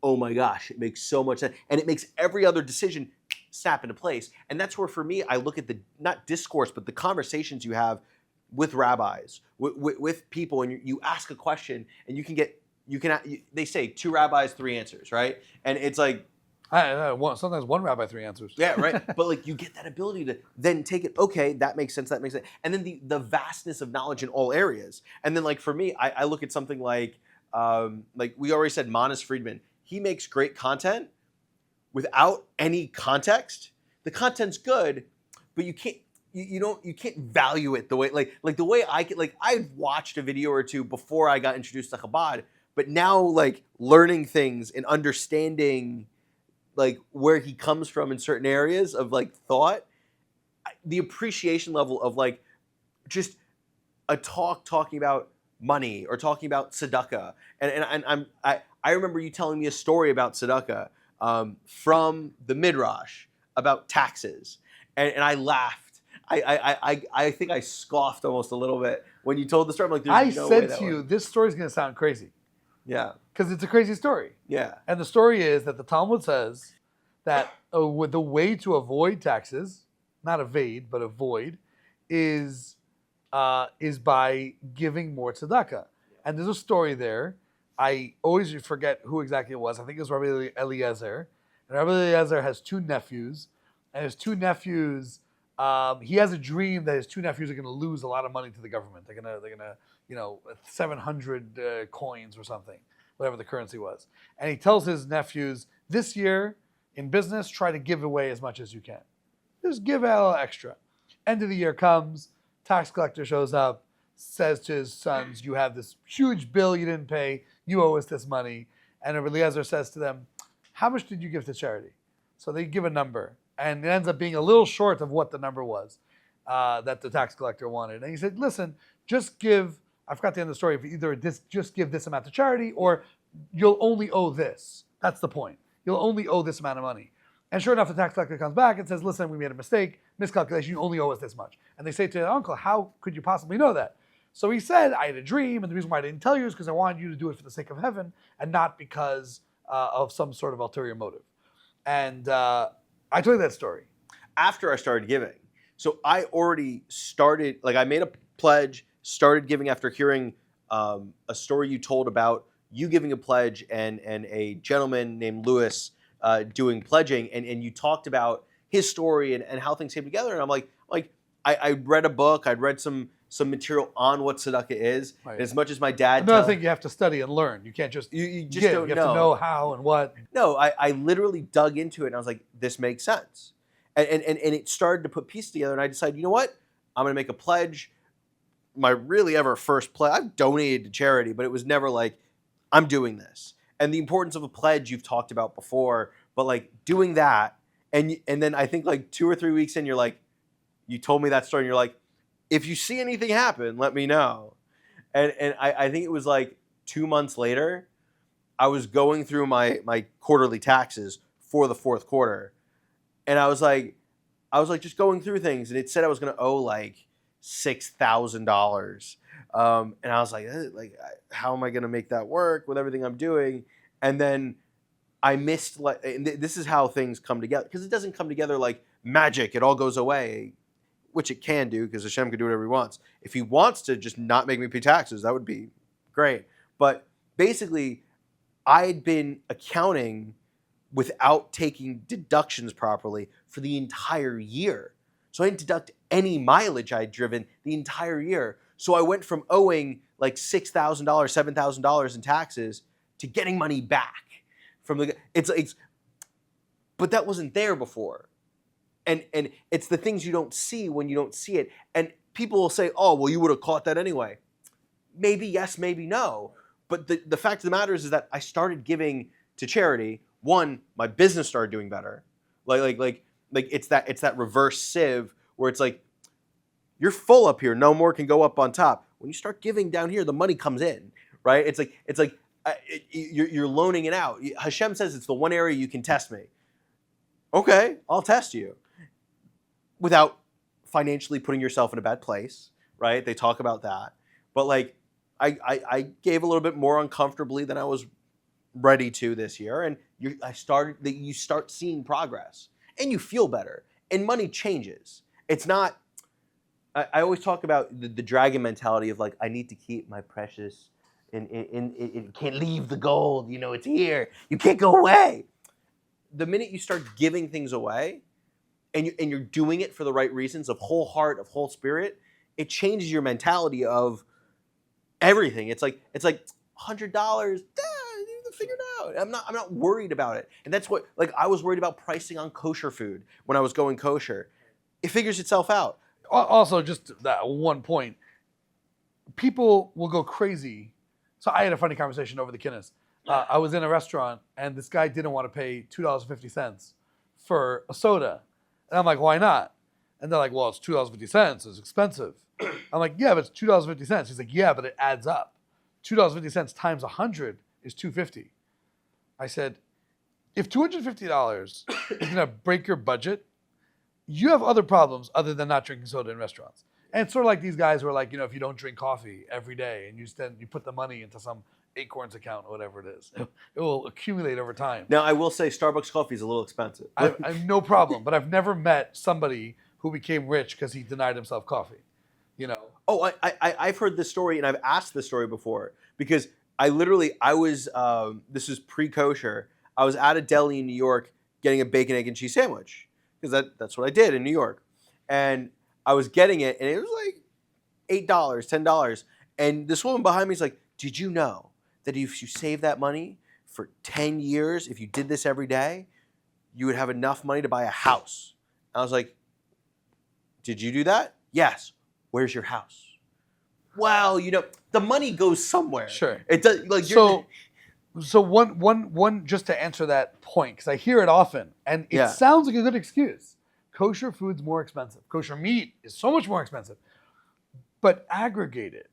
oh my gosh, it makes so much sense, and it makes every other decision snap into place. And that's where for me, I look at the not discourse, but the conversations you have with rabbis, with people, and you ask a question, and they say 2 rabbis, 3 answers, right? And it's like sometimes 1 rabbi, 3 answers. Yeah, right. But like you get that ability to then take it. Okay, that makes sense. That makes sense. And then the vastness of knowledge in all areas. And then like for me, I look at something like we already said, Manas Friedman. He makes great content without any context. The content's good, but you can't. You can't value it the way like the way I can. Like I've watched a video or 2 before I got introduced to Chabad, but now like learning things and understanding like where he comes from in certain areas of like thought, the appreciation level of like just a talking about money or talking about tzedakah, and I remember you telling me a story about tzedakah from the Midrash about taxes, and I laughed. I think I scoffed almost a little bit when you told the story. I'm like, I said to you, this story's going to sound crazy. Yeah. Because it's a crazy story. Yeah. And the story is that the Talmud says that the way to avoid taxes, not evade, but avoid, is by giving more tzedakah. And there's a story there. I always forget who exactly it was. I think it was Rabbi Eliezer. And Rabbi Eliezer has 2 nephews. And his 2 nephews... he has a dream that his 2 nephews are going to lose a lot of money to the government. They're gonna 700 coins or something, whatever the currency was. And he tells his nephews, this year in business, try to give away as much as you can. Just give a little extra. End of the year comes, tax collector shows up, says to his sons, you have this huge bill you didn't pay, you owe us this money. And Rabbi Eliezer says to them, how much did you give to charity? So they give a number. And it ends up being a little short of what the number was that the tax collector wanted. And he said, listen, just give, I forgot the end of the story, either just give this amount to charity or you'll only owe this. That's the point. You'll only owe this amount of money. And sure enough, the tax collector comes back and says, listen, we made a mistake, miscalculation, you only owe us this much. And they say to their uncle, how could you possibly know that? So he said, I had a dream, and the reason why I didn't tell you is because I wanted you to do it for the sake of heaven and not because of some sort of ulterior motive. And I told you that story. After I started giving. So I already started, like I made a pledge, started giving after hearing a story you told about you giving a pledge and a gentleman named Lewis doing pledging. And you talked about his story and how things came together. And I'm like I read a book, I'd read some material on what tzedakah is. Right. And as much as my dad Another thing you have to study and learn. You can't just you just give. don't you know. have to know how and what. No, I literally dug into it and I was like, this makes sense. And it started to put pieces together and I decided, you know what? I'm gonna make a pledge. My really ever first pledge, I've donated to charity, but it was never like, I'm doing this. And the importance of a pledge you've talked about before, But like doing that, and then I think like 2 or 3 weeks in, you're like, you told me that story, and you're like, if you see anything happen, let me know. And I think it was like 2 months later, I was going through my quarterly taxes for the fourth quarter, and I was like just going through things, and it said I was going to owe like $6,000, and I was like, how am I going to make that work with everything I'm doing? And then I missed, like, and this is how things come together, because it doesn't come together like magic. It all goes away, which it can do, because Hashem can do whatever he wants. If he wants to just not make me pay taxes, that would be great. But basically, I'd been accounting without taking deductions properly for the entire year. So I didn't deduct any mileage I'd driven the entire year. So I went from owing like $6,000, $7,000 in taxes to getting money back from the. But that wasn't there before, and it's the things you don't see when you don't see it. And people will say, "Oh, well, you would have caught that anyway." Maybe yes, maybe no. But the fact of the matter is that I started giving to charity. One, my business started doing better. Like it's that reverse sieve where it's like, you're full up here, no more can go up on top. When you start giving down here, the money comes in, right? It's like you're loaning it out. Hashem says it's the one area you can test me. Okay, I'll test you, without financially putting yourself in a bad place, right? They talk about that, but like I gave a little bit more uncomfortably than I was ready to this year, and you start seeing progress, and you feel better, and money changes. It's not. I always talk about the dragon mentality of like, I need to keep my precious, and it can't leave the gold. You know, it's here. You can't go away. The minute you start giving things away, and you're doing it for the right reasons, of whole heart, of whole spirit, it changes your mentality of everything. It's like $100. Figure it out. I'm not worried about it. And that's what, like, I was worried about pricing on kosher food when I was going kosher. It figures itself out. Also, just that one point, people will go crazy. So I had a funny conversation over the Guinness. I was in a restaurant, and this guy didn't want to pay $2.50 for a soda. And I'm like, why not? And they're like, well, it's $2.50. It's expensive. I'm like, yeah, but it's $2.50. He's like, yeah, but it adds up. $2.50 times 100 is $2.50. I said, if $250 is going to break your budget, you have other problems other than not drinking soda in restaurants. And it's sort of like these guys who are like, if you don't drink coffee every day and you put the money into some Acorns account or whatever it is, it will accumulate over time. Now, I will say Starbucks coffee is a little expensive. I have no problem, but I've never met somebody who became rich because he denied himself coffee. Oh, I've heard this story, and I've asked this story before, because I was, this is pre-kosher, I was at a deli in New York getting a bacon, egg, and cheese sandwich, because that's what I did in New York. And I was getting it, and it was like $8, $10. And this woman behind me is like, did you know that if you save that money for 10 years, if you did this every day, you would have enough money to buy a house? I was like, did you do that? Yes. Where's your house? Well, the money goes somewhere. Sure. It does. Like, so one just to answer that point, because I hear it often, and it sounds like a good excuse. Kosher food's more expensive. Kosher meat is so much more expensive. But aggregate it,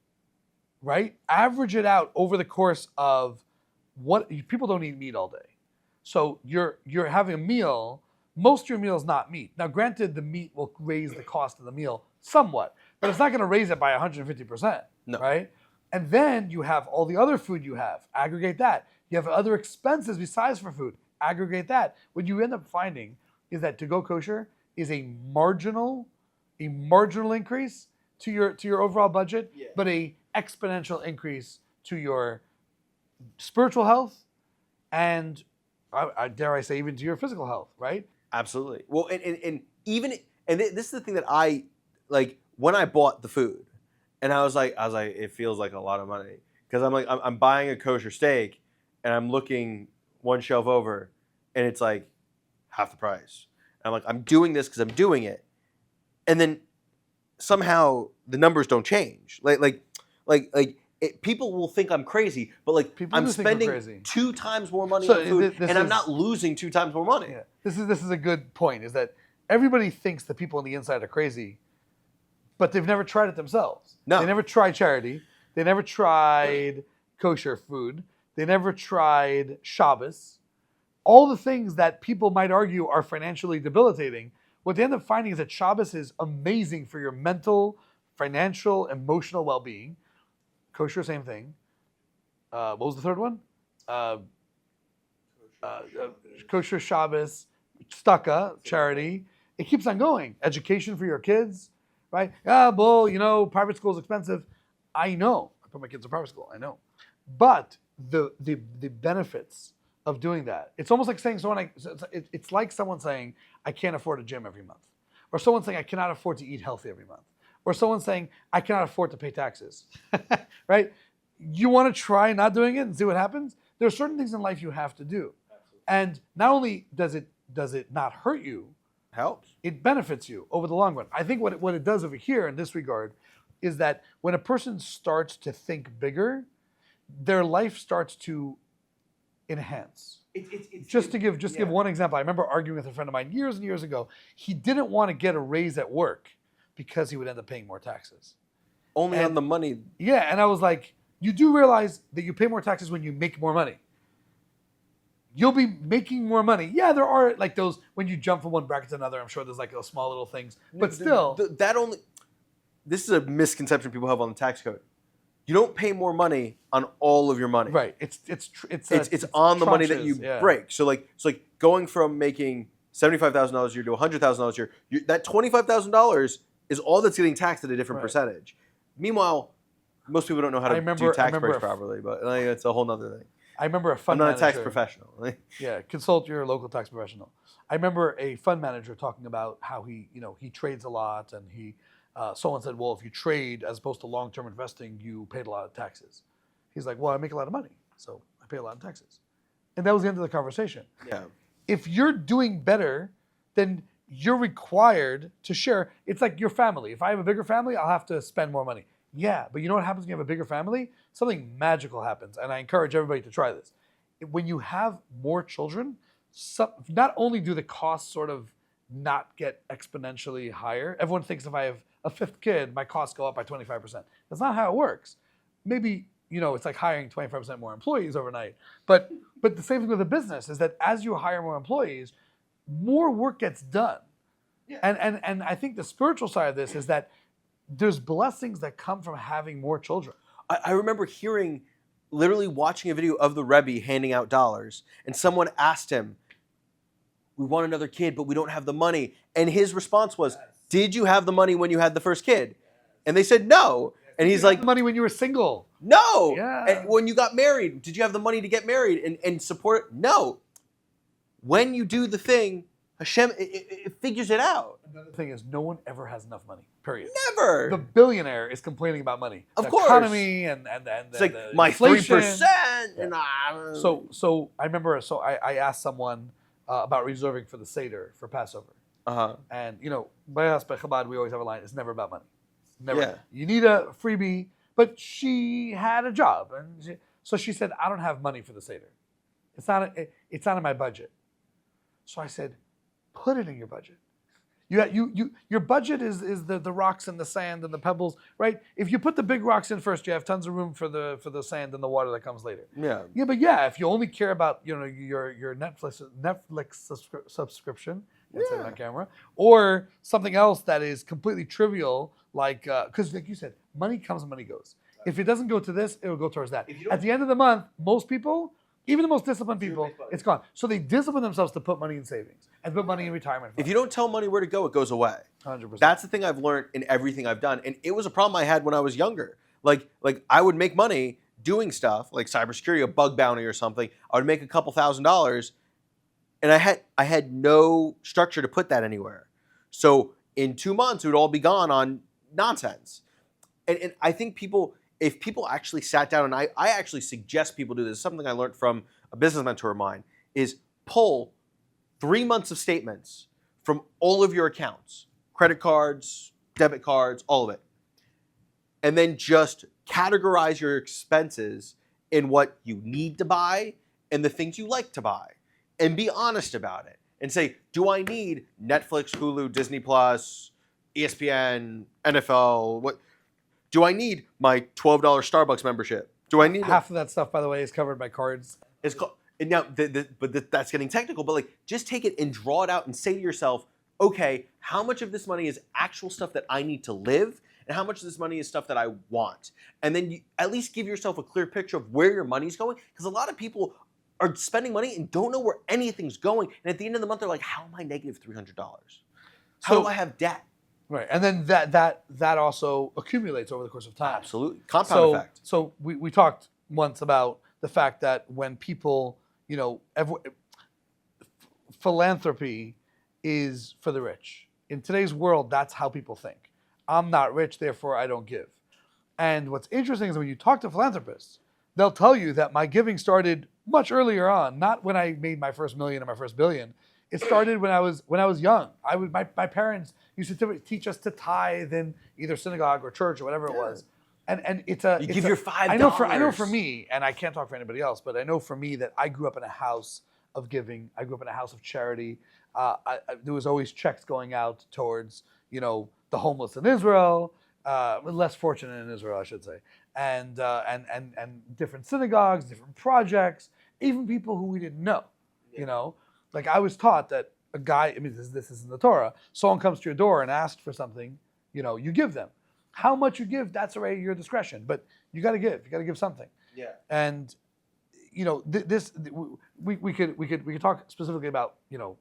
right? Average it out over the course of what people don't eat meat all day. So you're having a meal. Most of your meal is not meat. Now, granted, the meat will raise the cost of the meal somewhat, but it's not going to raise it by 150%, no. Right? And then you have all the other food you have. Aggregate that. You have other expenses besides for food. Aggregate that. What you end up finding is that to go kosher is a marginal increase to your overall budget, but a exponential increase to your spiritual health, and I dare I say even to your physical health, right? Absolutely. Well, and this is the thing that I like when I bought the food, and I was like, it feels like a lot of money, because I'm buying a kosher steak, and I'm looking one shelf over, and it's like half the price. And I'm like, I'm doing this because I'm doing it, and then somehow the numbers don't change. Like people will think I'm crazy, but like People I'm do think we're spending crazy. 2 times more money So on food, this and I'm is- not losing 2 times more money. Yeah. This is a good point, is that everybody thinks the people on the inside are crazy, but they've never tried it themselves. No. They never tried charity. They never tried kosher food. They never tried Shabbos. All the things that people might argue are financially debilitating, what they end up finding is that Shabbos is amazing for your mental, financial, emotional well-being. Kosher, same thing. What was the third one? Kosher, Shabbos, tzedakah, charity. It keeps on going. Education for your kids, right? Well, private school is expensive. I know. I put my kids in private school. I know. But the benefits of doing that, it's almost like saying it's like someone saying, I can't afford a gym every month. Or someone saying, I cannot afford to eat healthy every month. Or someone saying, I cannot afford to pay taxes, right? You want to try not doing it and see what happens? There are certain things in life you have to do. And not only does it not hurt you, Helps. it benefits you over the long run. I think what it does over here in this regard is that when a person starts to think bigger, their life starts to enhance. Just to give one example, I remember arguing with a friend of mine years and years ago. He didn't want to get a raise at work because he would end up paying more taxes. Only on the money. Yeah, and I was like, you do realize that you pay more taxes when you make more money. You'll be making more money. Yeah, there are like those, when you jump from one bracket to another, I'm sure there's like those small little things. But still. This is a misconception people have on the tax code. You don't pay more money on all of your money. Right. It's on the money that tranches, you yeah. break. So like going from making $75,000 a year to $100,000 a year, that $25,000 is all that's getting taxed at a different percentage. Meanwhile, most people don't know how to do tax breaks properly, but it's a whole nother thing. I remember a fund manager. I'm not manager, a tax professional. Yeah, consult your local tax professional. I remember a fund manager talking about how he trades a lot, and someone said, well, if you trade as opposed to long-term investing, you paid a lot of taxes. He's like, well, I make a lot of money, so I pay a lot of taxes. And that was the end of the conversation. Yeah. If you're doing better, then you're required to share. It's like your family. If I have a bigger family, I'll have to spend more money. Yeah, but you know what happens when you have a bigger family? Something magical happens, and I encourage everybody to try this. When you have more children, not only do the costs sort of not get exponentially higher. Everyone thinks if I have a 5th kid, my costs go up by 25%. That's not how it works. Maybe, it's like hiring 25% more employees overnight. But the same thing with a business is that as you hire more employees, more work gets done. Yeah. And I think the spiritual side of this is that there's blessings that come from having more children. I remember literally watching a video of the Rabbi handing out dollars, and someone asked him, we want another kid, but we don't have the money. And his response was, did you have the money when you had the first kid? And they said no. And he's like, the money when you were single? No. Yeah. And when you got married, did you have the money to get married and support it? No. When you do the thing, Hashem, it figures it out. Another thing is, no one ever has enough money, period. Never. The billionaire is complaining about money. Of the course. Economy and it's like the my inflation. 3%. Yeah. So I remember, I asked someone about reserving for the Seder for Passover. Uh-huh. And, by us, by Chabad, we always have a line, it's never about money. Never. Yeah. You need a freebie, but she had a job. And so she said, I don't have money for the Seder. It's not in my budget. So I said, put it in your budget. Your budget is the rocks and the sand and the pebbles, right? If you put the big rocks in first, you have tons of room for the sand and the water that comes later. Yeah. Yeah, but yeah, if you only care about your Netflix subscription, say it on camera, or something else that is completely trivial, like because like you said, money comes and money goes. If it doesn't go to this, it will go towards that. At the end of the month, most people, even the most disciplined people, it's gone. So they discipline themselves to put money in savings and put money in retirement funds. If you don't tell money where to go, it goes away. 100%. That's the thing I've learned in everything I've done. And it was a problem I had when I was younger. Like I would make money doing stuff like cybersecurity, a bug bounty or something. I would make a couple $1,000s, and I had no structure to put that anywhere. So in 2 months, it would all be gone on nonsense. And I think if people actually sat down, and I actually suggest people do this, something I learned from a business mentor of mine, is pull 3 months of statements from all of your accounts, credit cards, debit cards, all of it, and then just categorize your expenses in what you need to buy and the things you like to buy, and be honest about it and say, do I need Netflix, Hulu, Disney Plus, ESPN, NFL? What do I need? My $12 Starbucks membership? Do I need half of that stuff, by the way, is covered by cards? It's called, and now, that's getting technical. But like, just take it and draw it out and say to yourself, okay, how much of this money is actual stuff that I need to live, and how much of this money is stuff that I want? And then you at least give yourself a clear picture of where your money's going, because a lot of people are spending money and don't know where anything's going. And at the end of the month, they're like, how am I negative $300? How do I have debt? Right, and then that also accumulates over the course of time. Absolutely, compound effect. So we talked once about the fact that when people, philanthropy is for the rich. In today's world, that's how people think. I'm not rich, therefore I don't give. And what's interesting is when you talk to philanthropists, they'll tell you that my giving started much earlier on, not when I made my first million or my first billion. It started when I was young. My parents used to teach us to tithe in either synagogue or church or whatever it was. And you give your $5. I know for me, and I can't talk for anybody else, but I know for me that I grew up in a house of giving. I grew up in a house of charity. There was always checks going out towards the homeless in Israel, less fortunate in Israel, I should say, and different synagogues, different projects, even people who we didn't know. Like I was taught that a guy, this is in the Torah, someone comes to your door and asks for something, you give them. How much you give, that's already your discretion, but you got to give. You got to give something. Yeah. And we could talk specifically about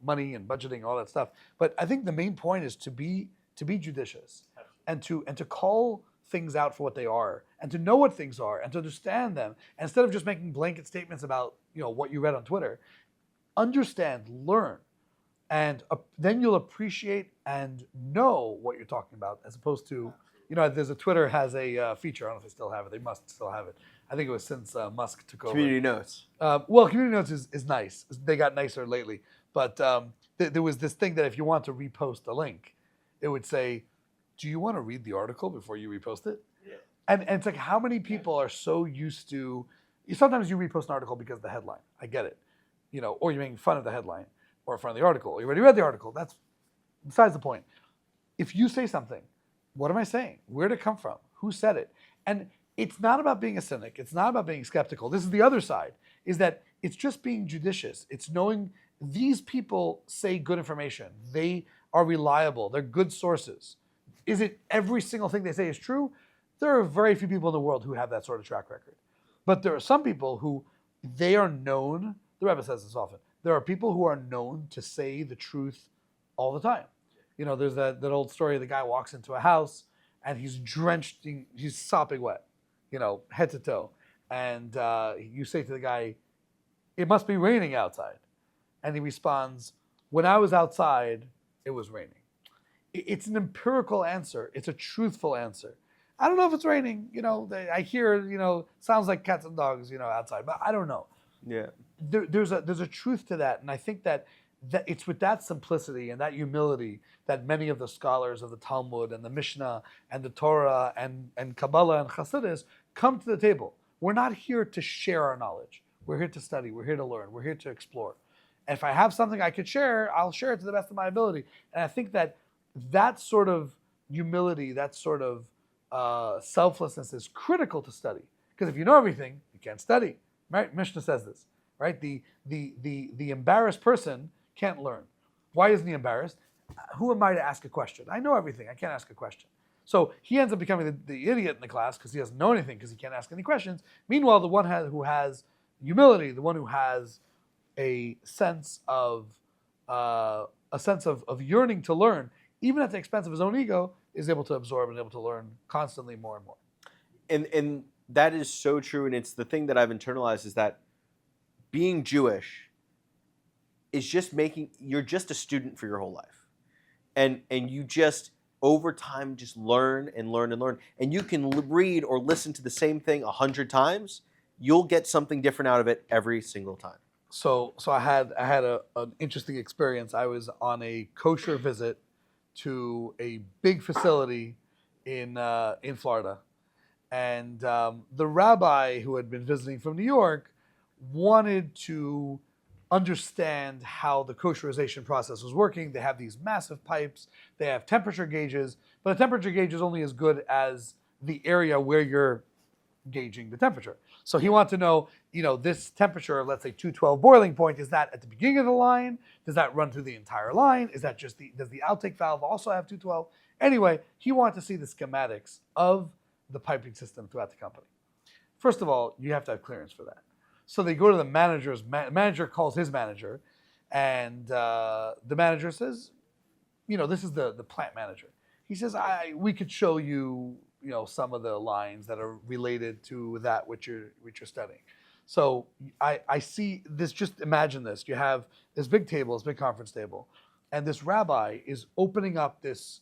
money and budgeting, all that stuff. But I think the main point is to be judicious, and to call things out for what they are, and to know what things are, and to understand them. And instead of just making blanket statements about what you read on Twitter, understand, learn, and then you'll appreciate and know what you're talking about, as opposed to there's Twitter has a feature. I don't know if they still have it. They must still have it. I think it was since Musk took over. Community notes. Well, community notes is nice. They got nicer lately. But there was this thing that if you want to repost a link, it would say, do you want to read the article before you repost it? Yeah. And it's like, how many people are so used to, sometimes you repost an article because of the headline. I get it. Or you're making fun of the headline or in front of the article. You already read the article. That's besides the point. If you say something, what am I saying? Where did it come from? Who said it? And it's not about being a cynic. It's not about being skeptical. This is the other side, is that it's just being judicious. It's knowing these people say good information. They are reliable. They're good sources. Is it every single thing they say is true? There are very few people in the world who have that sort of track record. But there are some people who they are known, the Rabbi says this often, there are people who are known to say the truth all the time. There's that old story of the guy walks into a house and he's drenched, he's sopping wet, head to toe. And you say to the guy, it must be raining outside. And he responds, when I was outside, it was raining. It's an empirical answer. It's a truthful answer. I don't know if it's raining. I hear, sounds like cats and dogs, outside, but I don't know. Yeah. There's a truth to that. And I think that it's with that simplicity and that humility that many of the scholars of the Talmud and the Mishnah and the Torah and Kabbalah and Chassidus come to the table. We're not here to share our knowledge. We're here to study. We're here to learn. We're here to explore. And if I have something I could share, I'll share it to the best of my ability. And I think that sort of humility, that sort of selflessness is critical to study. Because if you know everything, you can't study. Right? Mishnah says this. Right? The embarrassed person can't learn. Why isn't he embarrassed? Who am I to ask a question? I know everything. I can't ask a question. So he ends up becoming the idiot in the class because he doesn't know anything because he can't ask any questions. Meanwhile, the one who has humility, the one who has a sense of yearning to learn, even at the expense of his own ego, is able to absorb and able to learn constantly more and more. And that is so true. And it's the thing that I've internalized is that being Jewish is just you're just a student for your whole life. And you just, over time, just learn and learn and learn. And you can read or listen to the same thing 100 times. You'll get something different out of it every single time. So I had an interesting experience. I was on a kosher visit to a big facility in Florida. And the rabbi who had been visiting from New York wanted to understand how the kosherization process was working. They have these massive pipes, they have temperature gauges, but a temperature gauge is only as good as the area where you're gauging the temperature. So he wanted to know, this temperature, let's say 212 boiling point, is that at the beginning of the line? Does that run through the entire line? Is that just does the outtake valve also have 212? Anyway, he wanted to see the schematics of the piping system throughout the company. First of all, you have to have clearance for that. So they go to the manager's, manager calls his manager, and the manager says, this is the plant manager. He says, we could show you, some of the lines that are related to that which you're studying. So I see this, just imagine this. You have this big table, this big conference table, and this rabbi is opening up this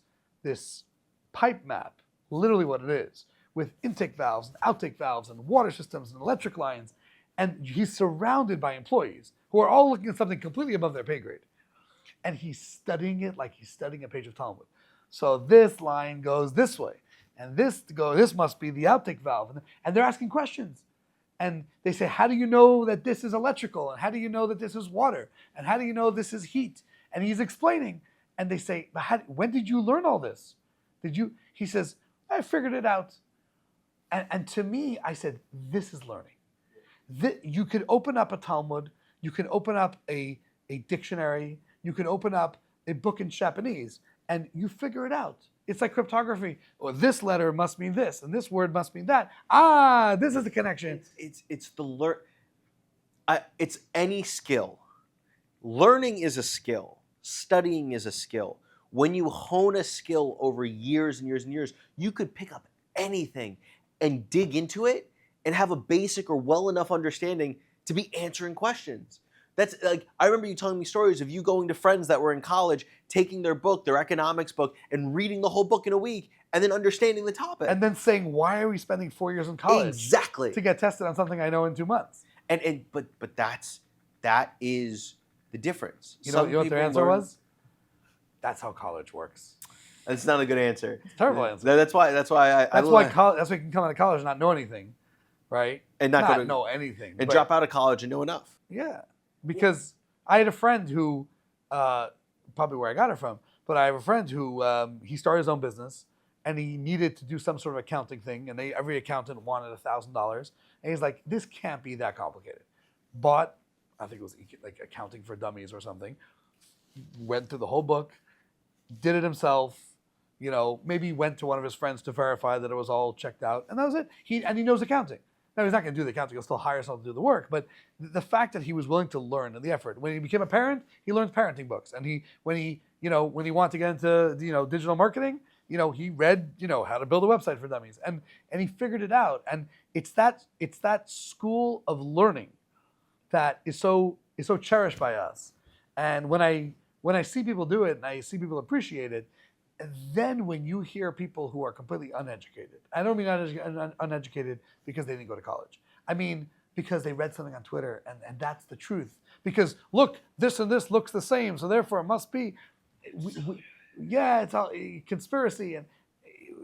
pipe map, literally what it is, with intake valves and outtake valves and water systems and electric lines. And he's surrounded by employees who are all looking at something completely above their pay grade. And he's studying it like he's studying a page of Talmud. So this line goes this way, and this must be the outtake valve. And they're asking questions. And they say, how do you know that this is electrical? And how do you know that this is water? And how do you know this is heat? And he's explaining. And they say, when did you learn all this? He says, I figured it out. And to me, I said, this is learning. You could open up a Talmud, you can open up a dictionary, you can open up a book in Japanese, and you figure it out. It's like cryptography. Well, this letter must mean this, and this word must mean that. This is the connection. It's any skill. Learning is a skill. Studying is a skill. When you hone a skill over years and years and years, you could pick up anything and dig into it and have a basic or well enough understanding to be answering questions. That's like, I remember you telling me stories of you going to friends that were in college, taking their book, their economics book, and reading the whole book in a week, and then understanding the topic. And then saying, why are we spending 4 years in college? Exactly. To get tested on something I know in 2 months. But that is the difference. You know what their answer was? That's how college works. That's not a good answer. It's a terrible answer. That's why that's why you can come out of college and not know anything. Right? And not know anything. And drop out of college and know enough. Yeah. Because I had a friend who, probably where I got it from, but I have a friend who, he started his own business and he needed to do some sort of accounting thing, and every accountant wanted $1,000. And he's like, this can't be that complicated. Bought, I think it was like Accounting for Dummies or something, went through the whole book, did it himself, maybe went to one of his friends to verify that it was all checked out, and that was it. He knows accounting. Now, he's not going to do the accounting. He'll still hire someone to do the work. But the fact that he was willing to learn and the effort. When he became a parent, he learned parenting books. And when he wanted to get into, digital marketing, he read, how to build a website for dummies. And he figured it out. And it's that school of learning that is so cherished by us. And when I see people do it and I see people appreciate it, and then when you hear people who are completely uneducated, I don't mean uneducated because they didn't go to college. I mean because they read something on Twitter and that's the truth. Because look, this and this looks the same, so therefore it must be. It's all conspiracy. And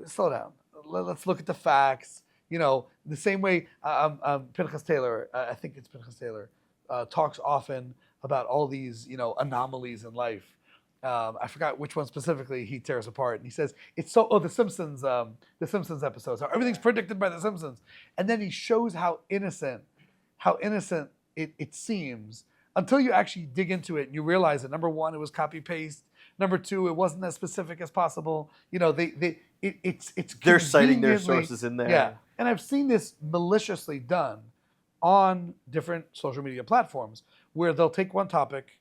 slow down. Let's look at the facts. The same way Pinchas Taylor, I think it's Pinchas Taylor, talks often about all these anomalies in life. I forgot which one specifically he tears apart, and he says it's the Simpsons episodes, how everything's predicted by the Simpsons, and then he shows how innocent it seems until you actually dig into it and you realize that number one, it was copy paste. Number two, it wasn't as specific as possible. They're citing their sources in there. Yeah, and I've seen this maliciously done on different social media platforms where they'll take one topic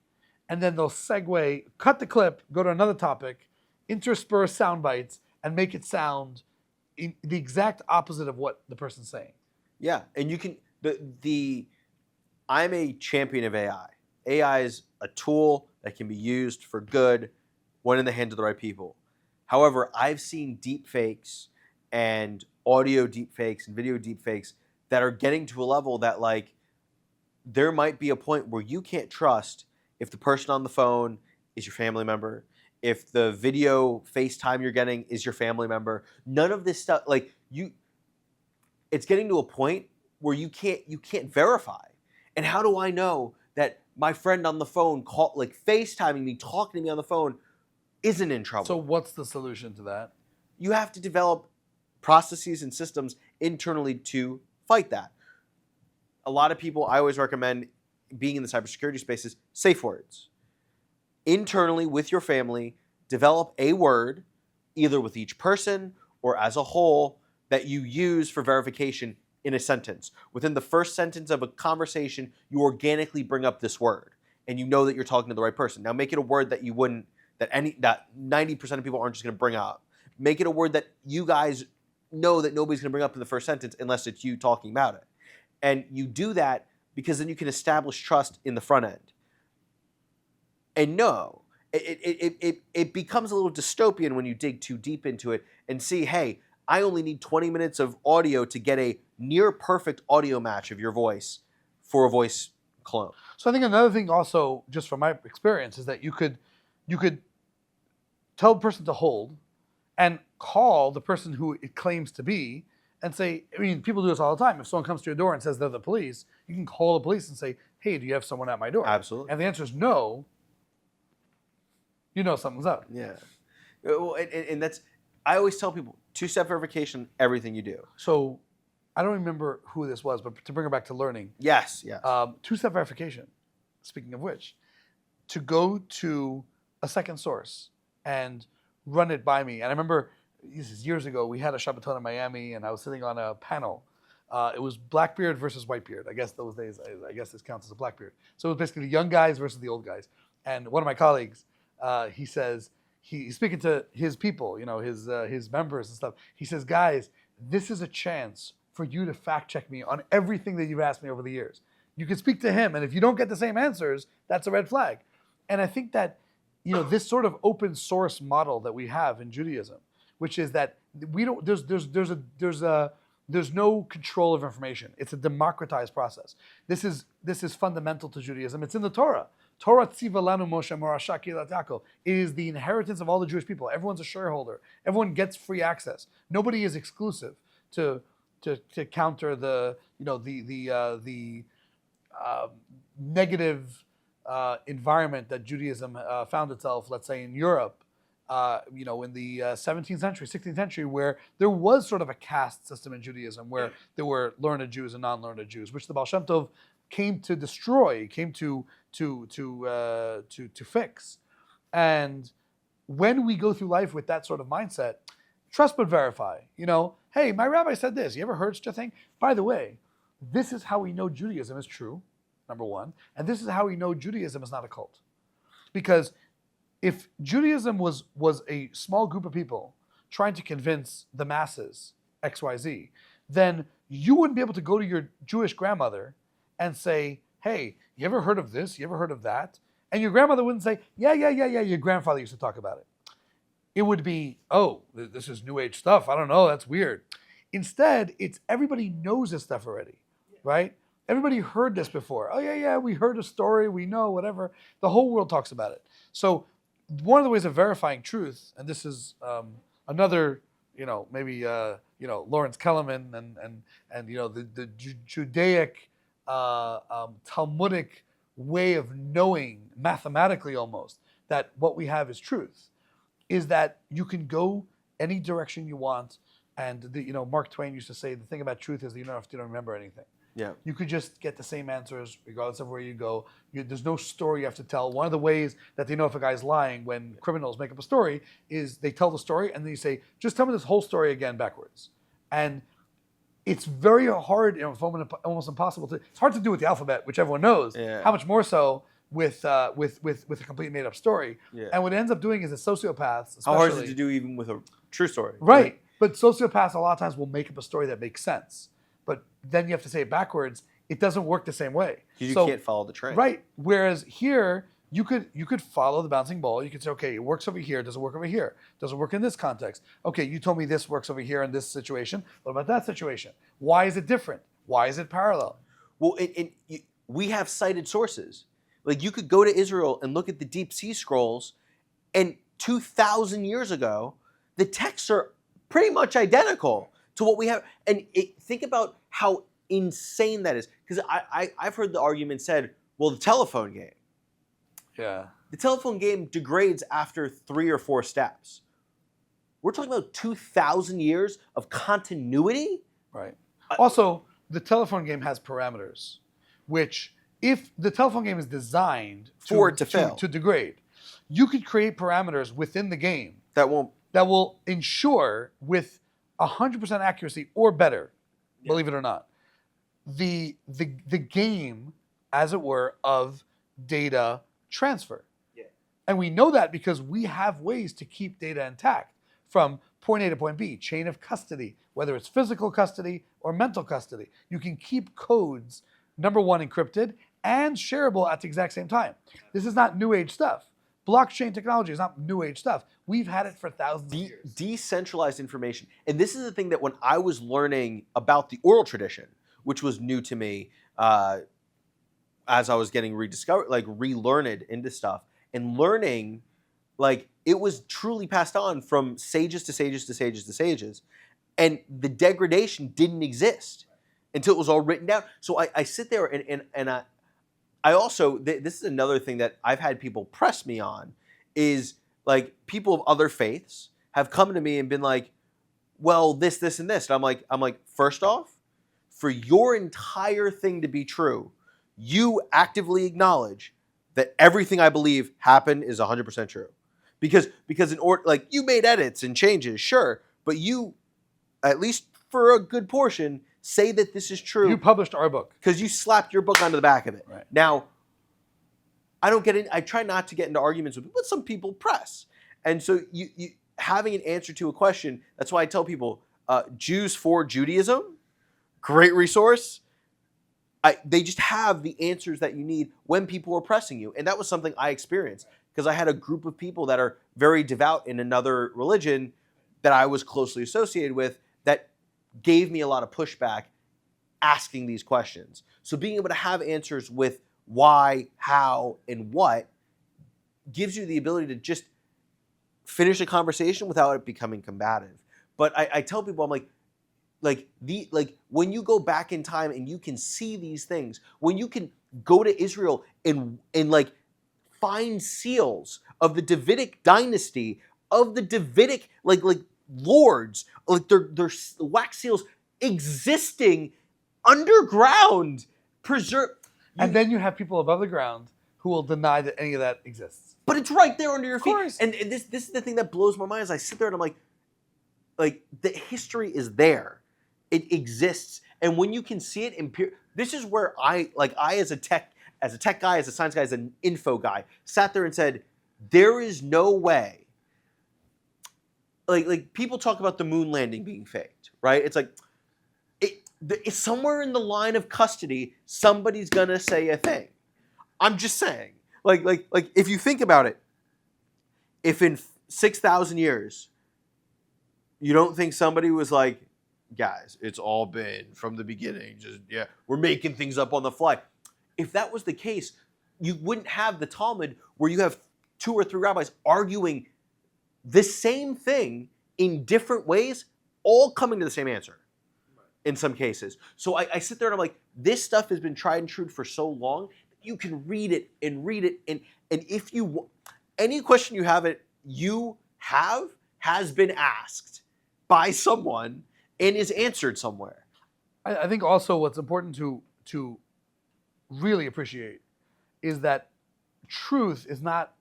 and then they'll segue, cut the clip, go to another topic, intersperse sound bites, and make it sound the exact opposite of what the person's saying. Yeah, and you can I'm a champion of AI. AI is a tool that can be used for good when in the hands of the right people. However, I've seen deep fakes and audio deep fakes and video deep fakes that are getting to a level that there might be a point where you can't trust if the person on the phone is your family member, if the video FaceTime you're getting is your family member. None of this stuff, it's getting to a point where you can't verify. And how do I know that my friend on the phone FaceTiming me, talking to me on the phone, isn't in trouble? So what's the solution to that? You have to develop processes and systems internally to fight that. A lot of people, I always recommend being in the cybersecurity spaces, safe words. Internally with your family, develop a word, either with each person or as a whole, that you use for verification in a sentence. Within the first sentence of a conversation, you organically bring up this word, and you know that you're talking to the right person. Now make it a word that you wouldn't, that 90% of people aren't just going to bring up. Make it a word that you guys know that nobody's going to bring up in the first sentence unless it's you talking about it. And you do that because then you can establish trust in the front end. And no, it becomes a little dystopian when you dig too deep into it and see, hey, I only need 20 minutes of audio to get a near perfect audio match of your voice for a voice clone. So I think another thing also, just from my experience, is that you could tell the person to hold and call the person who it claims to be and say, I mean, people do this all the time. If someone comes to your door and says they're the police, you can call the police and say, hey, do you have someone at my door? Absolutely. And the answer is no. You know something's up. Yeah. Well, and that's, I always tell people, two-step verification, everything you do. So I don't remember who this was, but to bring it back to learning. Yes. Two-step verification, speaking of which, to go to a second source and run it by me. And I remember, this is years ago, we had a Shabbaton in Miami, and I was sitting on a panel. It was Blackbeard versus Whitebeard. I guess those days, I guess this counts as a Blackbeard. So it was basically the young guys versus the old guys. And one of my colleagues, he says, he's speaking to his people, his members and stuff. He says, guys, this is a chance for you to fact check me on everything that you've asked me over the years. You can speak to him, and if you don't get the same answers, that's a red flag. And I think that, this sort of open source model that we have in Judaism, which is that we don't, there's no control of information. It's a democratized process. This is fundamental to Judaism. It's in the Torah. Torah tziva lanu Moshe morasha keilat Yaakov. It is the inheritance of all the Jewish people. Everyone's a shareholder. Everyone gets free access. Nobody is exclusive to counter the negative environment that Judaism found itself, let's say in Europe, in the 17th century, 16th century, where there was sort of a caste system in Judaism, where there were learned Jews and non-learned Jews, which the Baal Shem Tov came to destroy, came to fix. And when we go through life with that sort of mindset, trust but verify. Hey, my rabbi said this. You ever heard such a thing? By the way, this is how we know Judaism is true, number one, and this is how we know Judaism is not a cult. Because if Judaism was a small group of people trying to convince the masses XYZ, then you wouldn't be able to go to your Jewish grandmother and say, hey, you ever heard of this? You ever heard of that? And your grandmother wouldn't say, yeah, your grandfather used to talk about it. It would be, oh, this is New Age stuff. I don't know, that's weird. Instead, it's everybody knows this stuff already, right? Everybody heard this before. Oh, yeah, we heard a story, we know, whatever. The whole world talks about it. So one of the ways of verifying truth, and this is another, maybe Lawrence Kellerman and the Judaic Talmudic way of knowing, mathematically almost, that what we have is truth, is that you can go any direction you want. And Mark Twain used to say, the thing about truth is that you don't have to remember anything. Yeah. You could just get the same answers regardless of where you go. There's no story you have to tell. One of the ways that they know if a guy's lying when criminals make up a story is they tell the story and then you say, just tell me this whole story again backwards. And it's very hard, almost impossible to. It's hard to do with the alphabet, which everyone knows. Yeah. How much more so with a complete made up story? Yeah. And what it ends up doing is that sociopaths, how hard is it to do even with a true story? Right. But sociopaths a lot of times will make up a story that makes sense. But then you have to say it backwards. It doesn't work the same way. You can't follow the trend. Right. Whereas here, you could follow the bouncing ball. You could say, okay, it works over here. Does it work over here? Does it work in this context? Okay, you told me this works over here in this situation. What about that situation? Why is it different? Why is it parallel? Well, we have cited sources. Like you could go to Israel and look at the Deep Sea Scrolls, and 2,000 years ago, the texts are pretty much identical to what we have. And think about how insane that is. Because I've heard the argument said, well, the telephone game. Yeah. The telephone game degrades after 3 or 4 steps. We're talking about 2,000 years of continuity? Right. Also, the telephone game has parameters, which if the telephone game is designed For it to fail. To degrade, you could create parameters within the game That will ensure with 100% accuracy or better, believe it or not, the game, as it were, of data transfer. Yeah. And we know that because we have ways to keep data intact from point A to point B, chain of custody, whether it's physical custody or mental custody. You can keep codes, number one, encrypted and shareable at the exact same time. This is not new age stuff. Blockchain technology is not new age stuff. We've had it for thousands of years. Decentralized information. And this is the thing that when I was learning about the oral tradition, which was new to me as I was getting rediscovered, like relearned into stuff, and learning, like it was truly passed on from sages to sages to sages to sages. And the degradation didn't exist until it was all written down. So I sit there and I also, this is another thing that I've had people press me on, is like people of other faiths have come to me and been like, well, this, and this. And I'm like, first off, for your entire thing to be true, you actively acknowledge that everything I believe happened is 100% true. Because in order, like you made edits and changes, sure, but you, at least for a good portion, say that this is true. You published our book. Because you slapped your book onto the back of it. Right. Now, I try not to get into arguments with, but some people press. And so you having an answer to a question, that's why I tell people, Jews for Judaism, great resource. They just have the answers that you need when people are pressing you. And that was something I experienced because I had a group of people that are very devout in another religion that I was closely associated with that gave me a lot of pushback asking these questions. So being able to have answers with why, how, and what gives you the ability to just finish a conversation without it becoming combative. But I tell people, I'm like when you go back in time and you can see these things, when you can go to Israel and like find seals of the Davidic dynasty, of the Davidic like lords, like they're wax seals existing underground, preserved. And then you have people above the ground who will deny that any of that exists. But it's right there under your feet. Course. And this is the thing that blows my mind is I sit there and I'm like the history is there. It exists. And when you can see it, this is where I as a tech guy, as a science guy, as an info guy, sat there and said, there is no way. Like people talk about the moon landing being faked, right? It's like it's somewhere in the line of custody, somebody's gonna say a thing. I'm just saying, like if you think about it, if in 6,000 years, you don't think somebody was like, guys, it's all been from the beginning, just we're making things up on the fly. If that was the case, you wouldn't have the Talmud where you have 2 or 3 rabbis arguing the same thing in different ways, all coming to the same answer in some cases. So I sit there and I'm like, this stuff has been tried and true for so long, you can read it. And if you, any question you have has been asked by someone and is answered somewhere. I think also what's important to really appreciate is that truth is not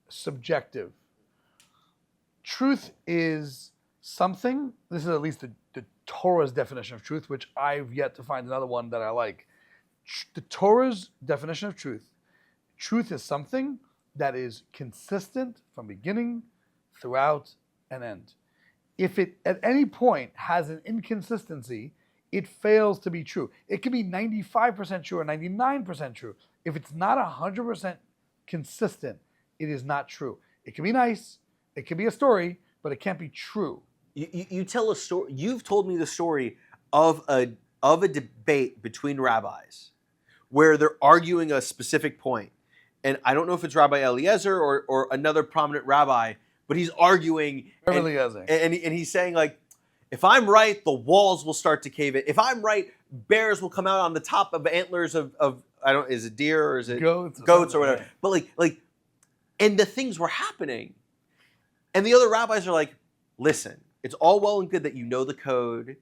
subjective. Truth is something, this is at least the Torah's definition of truth, which I've yet to find another one that I like. The Torah's definition of truth is something that is consistent from beginning, throughout, and end. If it at any point has an inconsistency, it fails to be true. It can be 95% true or 99% true. If it's not 100% consistent, it is not true. It can be nice, it can be a story, but it can't be true. You tell a story. You've told me the story of a debate between rabbis where they're arguing a specific point. And I don't know if it's Rabbi Eliezer or another prominent rabbi, but he's arguing. Eliezer. And he's saying like, if I'm right, the walls will start to cave in. If I'm right, bears will come out on the top of antlers of I don't, is it deer or is it Goats or whatever. yeah. But and the things were happening. And the other rabbis are like, listen, it's all well and good that you know the code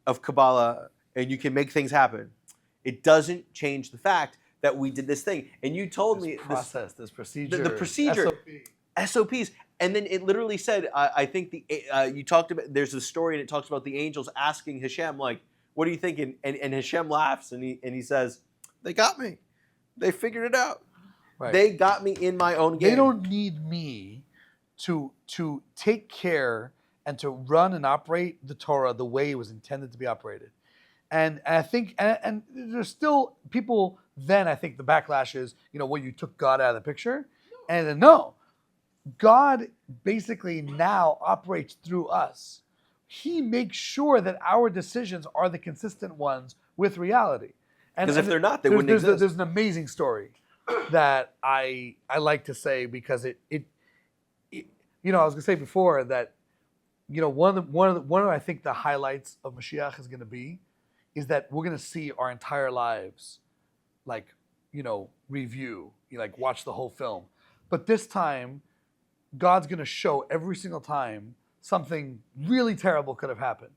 of Kabbalah and you can make things happen. It doesn't change the fact that we did this thing. And you told this me process, this procedure, the procedure, SOPs. And then it literally said, I think you talked about, there's a story and it talks about the angels asking Hashem, like, what are you thinking? And Hashem laughs and he says, they got me. They figured it out. Right. They got me in my own game. They don't need me to take care and to run and operate the Torah the way it was intended to be operated. And I think, and there's still people then, I think the backlash is, well, you took God out of the picture. And then, no, God basically now operates through us. He makes sure that our decisions are the consistent ones with reality. Because if they're not, they wouldn't exist. There's an amazing story that I like to say because it I was gonna say before that, one of I think the highlights of Mashiach is gonna be, is that we're gonna see our entire lives, review, watch the whole film, but this time, God's gonna show every single time something really terrible could have happened,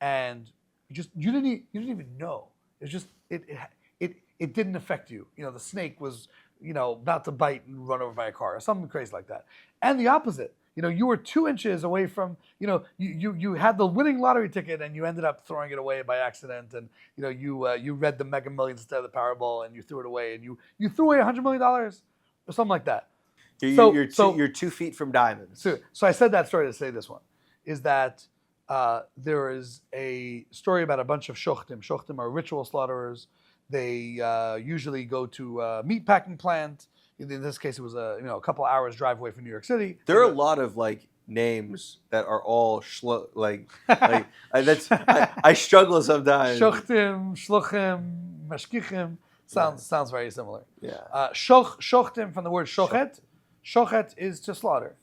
and you didn't even know. It's just it didn't affect you. The snake was about to bite and run over by a car or something crazy like that. And the opposite. You were 2 inches away from, you had the winning lottery ticket and you ended up throwing it away by accident, and you read the Mega Millions instead of the Powerball and you threw it away, and you threw away $100 million or something like that. You're 2 feet from diamonds. So I said that story to say this one, is that there is a story about a bunch of shochtim. Shochtim are ritual slaughterers. They usually go to a meat packing plant. In this case, it was a couple hours drive away from New York City. There are a lot of names that are all I struggle sometimes. Shochtim, shluchim, mashkichim sounds very similar. Yeah. Shochtim from the word shochet. Shochet is to slaughter.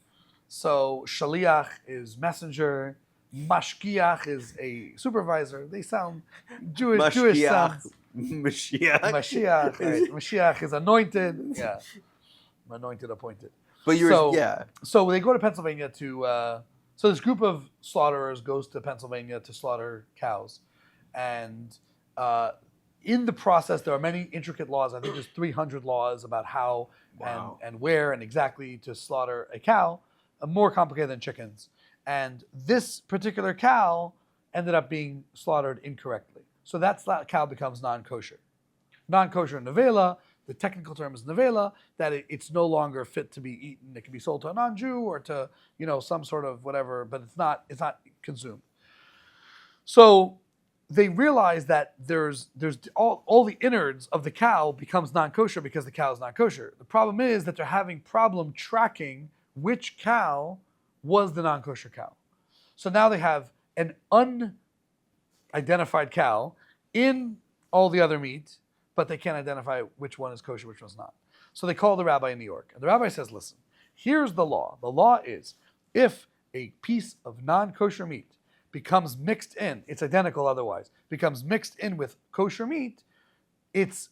So shaliach is messenger. Mashkiach is a supervisor. They sound Jewish sounds. Mashiach. Mashiach. Right. Mashiach is anointed. Yeah. Anointed, appointed. But So they go to Pennsylvania to. So this group of slaughterers goes to Pennsylvania to slaughter cows, and in the process there are many intricate laws. I think there's 300 laws about how and where and exactly to slaughter a cow, more complicated than chickens. And this particular cow ended up being slaughtered incorrectly. So that cow becomes non-kosher. Non-kosher nevela, the technical term is nevela, that it's no longer fit to be eaten. It can be sold to a non-Jew or to, some sort of whatever, but it's not consumed. So they realize that there's all the innards of the cow becomes non-kosher because the cow is non-kosher. The problem is that they're having problem tracking which cow was the non-kosher cow. So now they have an unidentified cow in all the other meat, but they can't identify which one is kosher, which one's not. So they call the rabbi in New York. And the rabbi says, listen, here's the law. The law is, if a piece of non-kosher meat becomes mixed in, it's identical otherwise, becomes mixed in with kosher meat, it's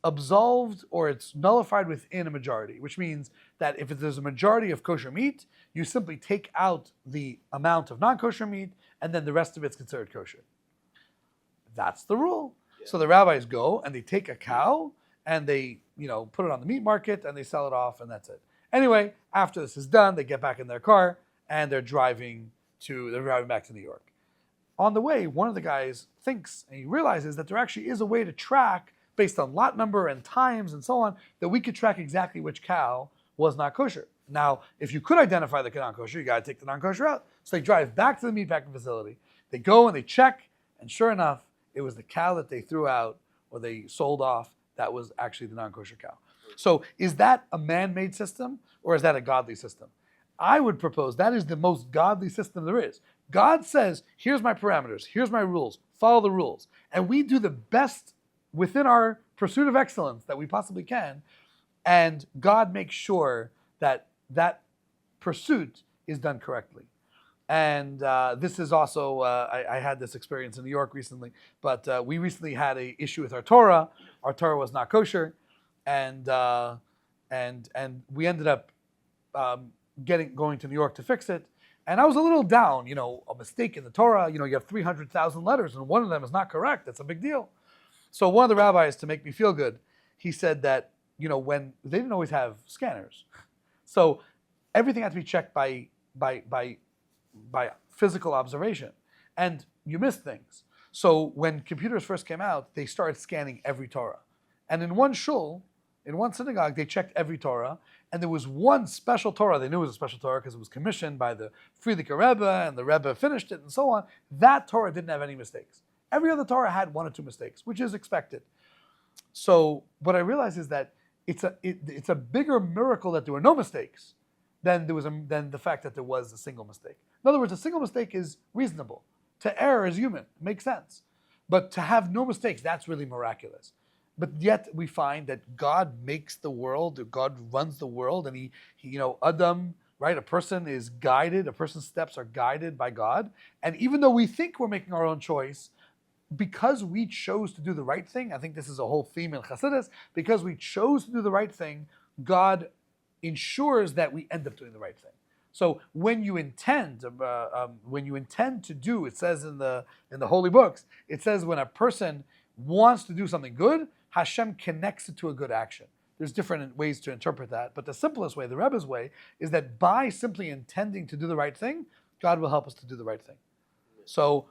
absolved or it's nullified within a majority, which means that if there's a majority of kosher meat, you simply take out the amount of non-kosher meat, and then the rest of it's considered kosher. That's the rule. Yeah. So the rabbis go and they take a cow and they, put it on the meat market and they sell it off, and that's it. Anyway, after this is done, they get back in their car and they're driving back to New York. On the way, one of the guys thinks and he realizes that there actually is a way to track, based on lot number and times and so on, that we could track exactly which cow was not kosher. Now, if you could identify the non-kosher, you got to take the non-kosher out. So they drive back to the meatpacking facility. They go and they check, and sure enough, it was the cow that they threw out or they sold off that was actually the non-kosher cow. So is that a man-made system or is that a godly system? I would propose that is the most godly system there is. God says, here's my parameters, here's my rules, follow the rules. And we do the best within our pursuit of excellence that we possibly can, and God makes sure that that pursuit is done correctly. And this is also, I had this experience in New York recently, but we recently had an issue with our Torah. Our Torah was not kosher, and we ended up going to New York to fix it. And I was a little down, a mistake in the Torah. You have 300,000 letters, and one of them is not correct. That's a big deal. So one of the rabbis, to make me feel good, he said that when they didn't always have scanners, so everything had to be checked by physical observation, and you missed things. So when computers first came out, they started scanning every Torah, and in one shul, in one synagogue, they checked every Torah, and there was one special Torah. They knew it was a special Torah because it was commissioned by the Friedrich Rebbe, and the Rebbe finished it, and so on. That Torah didn't have any mistakes. Every other Torah had 1 or 2 mistakes, which is expected. So what I realized is that it's a bigger miracle that there were no mistakes than the fact that there was a single mistake. In other words, a single mistake is reasonable. To err is human, it makes sense. But to have no mistakes, that's really miraculous. But yet we find that God makes the world, God runs the world, and he Adam, right? A person is guided, a person's steps are guided by God. And even though we think we're making our own choice, because we chose to do the right thing, I think this is a whole theme in Chassidus, because we chose to do the right thing, God ensures that we end up doing the right thing. So when you intend to do, it says in the holy books, it says when a person wants to do something good, Hashem connects it to a good action. There's different ways to interpret that, but the simplest way, the Rebbe's way, is that by simply intending to do the right thing, God will help us to do the right thing. So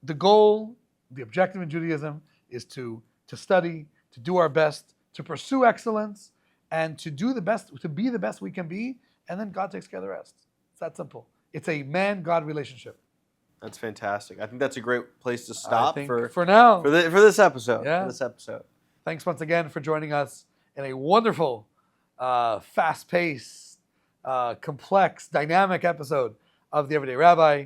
the goal, the objective in Judaism is to study, to do our best, to pursue excellence, and to do the best, to be the best we can be, and then God takes care of the rest. It's that simple. It's a man-God relationship. That's fantastic. I think that's a great place to stop for now. For this episode. Yeah. For this episode. Thanks once again for joining us in a wonderful, fast-paced, complex, dynamic episode of The Everyday Rabbi.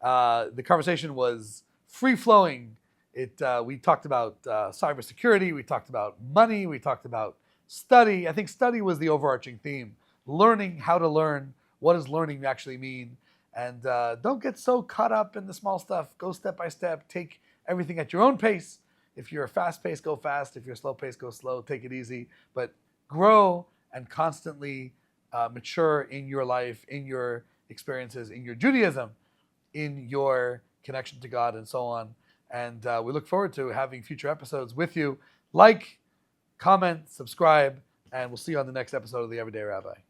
The conversation was free-flowing. We talked about cybersecurity. We talked about money. We talked about study. I think study was the overarching theme. Learning how to learn. What does learning actually mean? And don't get so caught up in the small stuff. Go step by step. Take everything at your own pace. If you're fast-paced, go fast. If you're slow-paced, go slow. Take it easy. But grow and constantly mature in your life, in your experiences, in your Judaism, in your connection to God, and so on. And we look forward to having future episodes with you. Like, comment, subscribe, and we'll see you on the next episode of The Everyday Rabbi.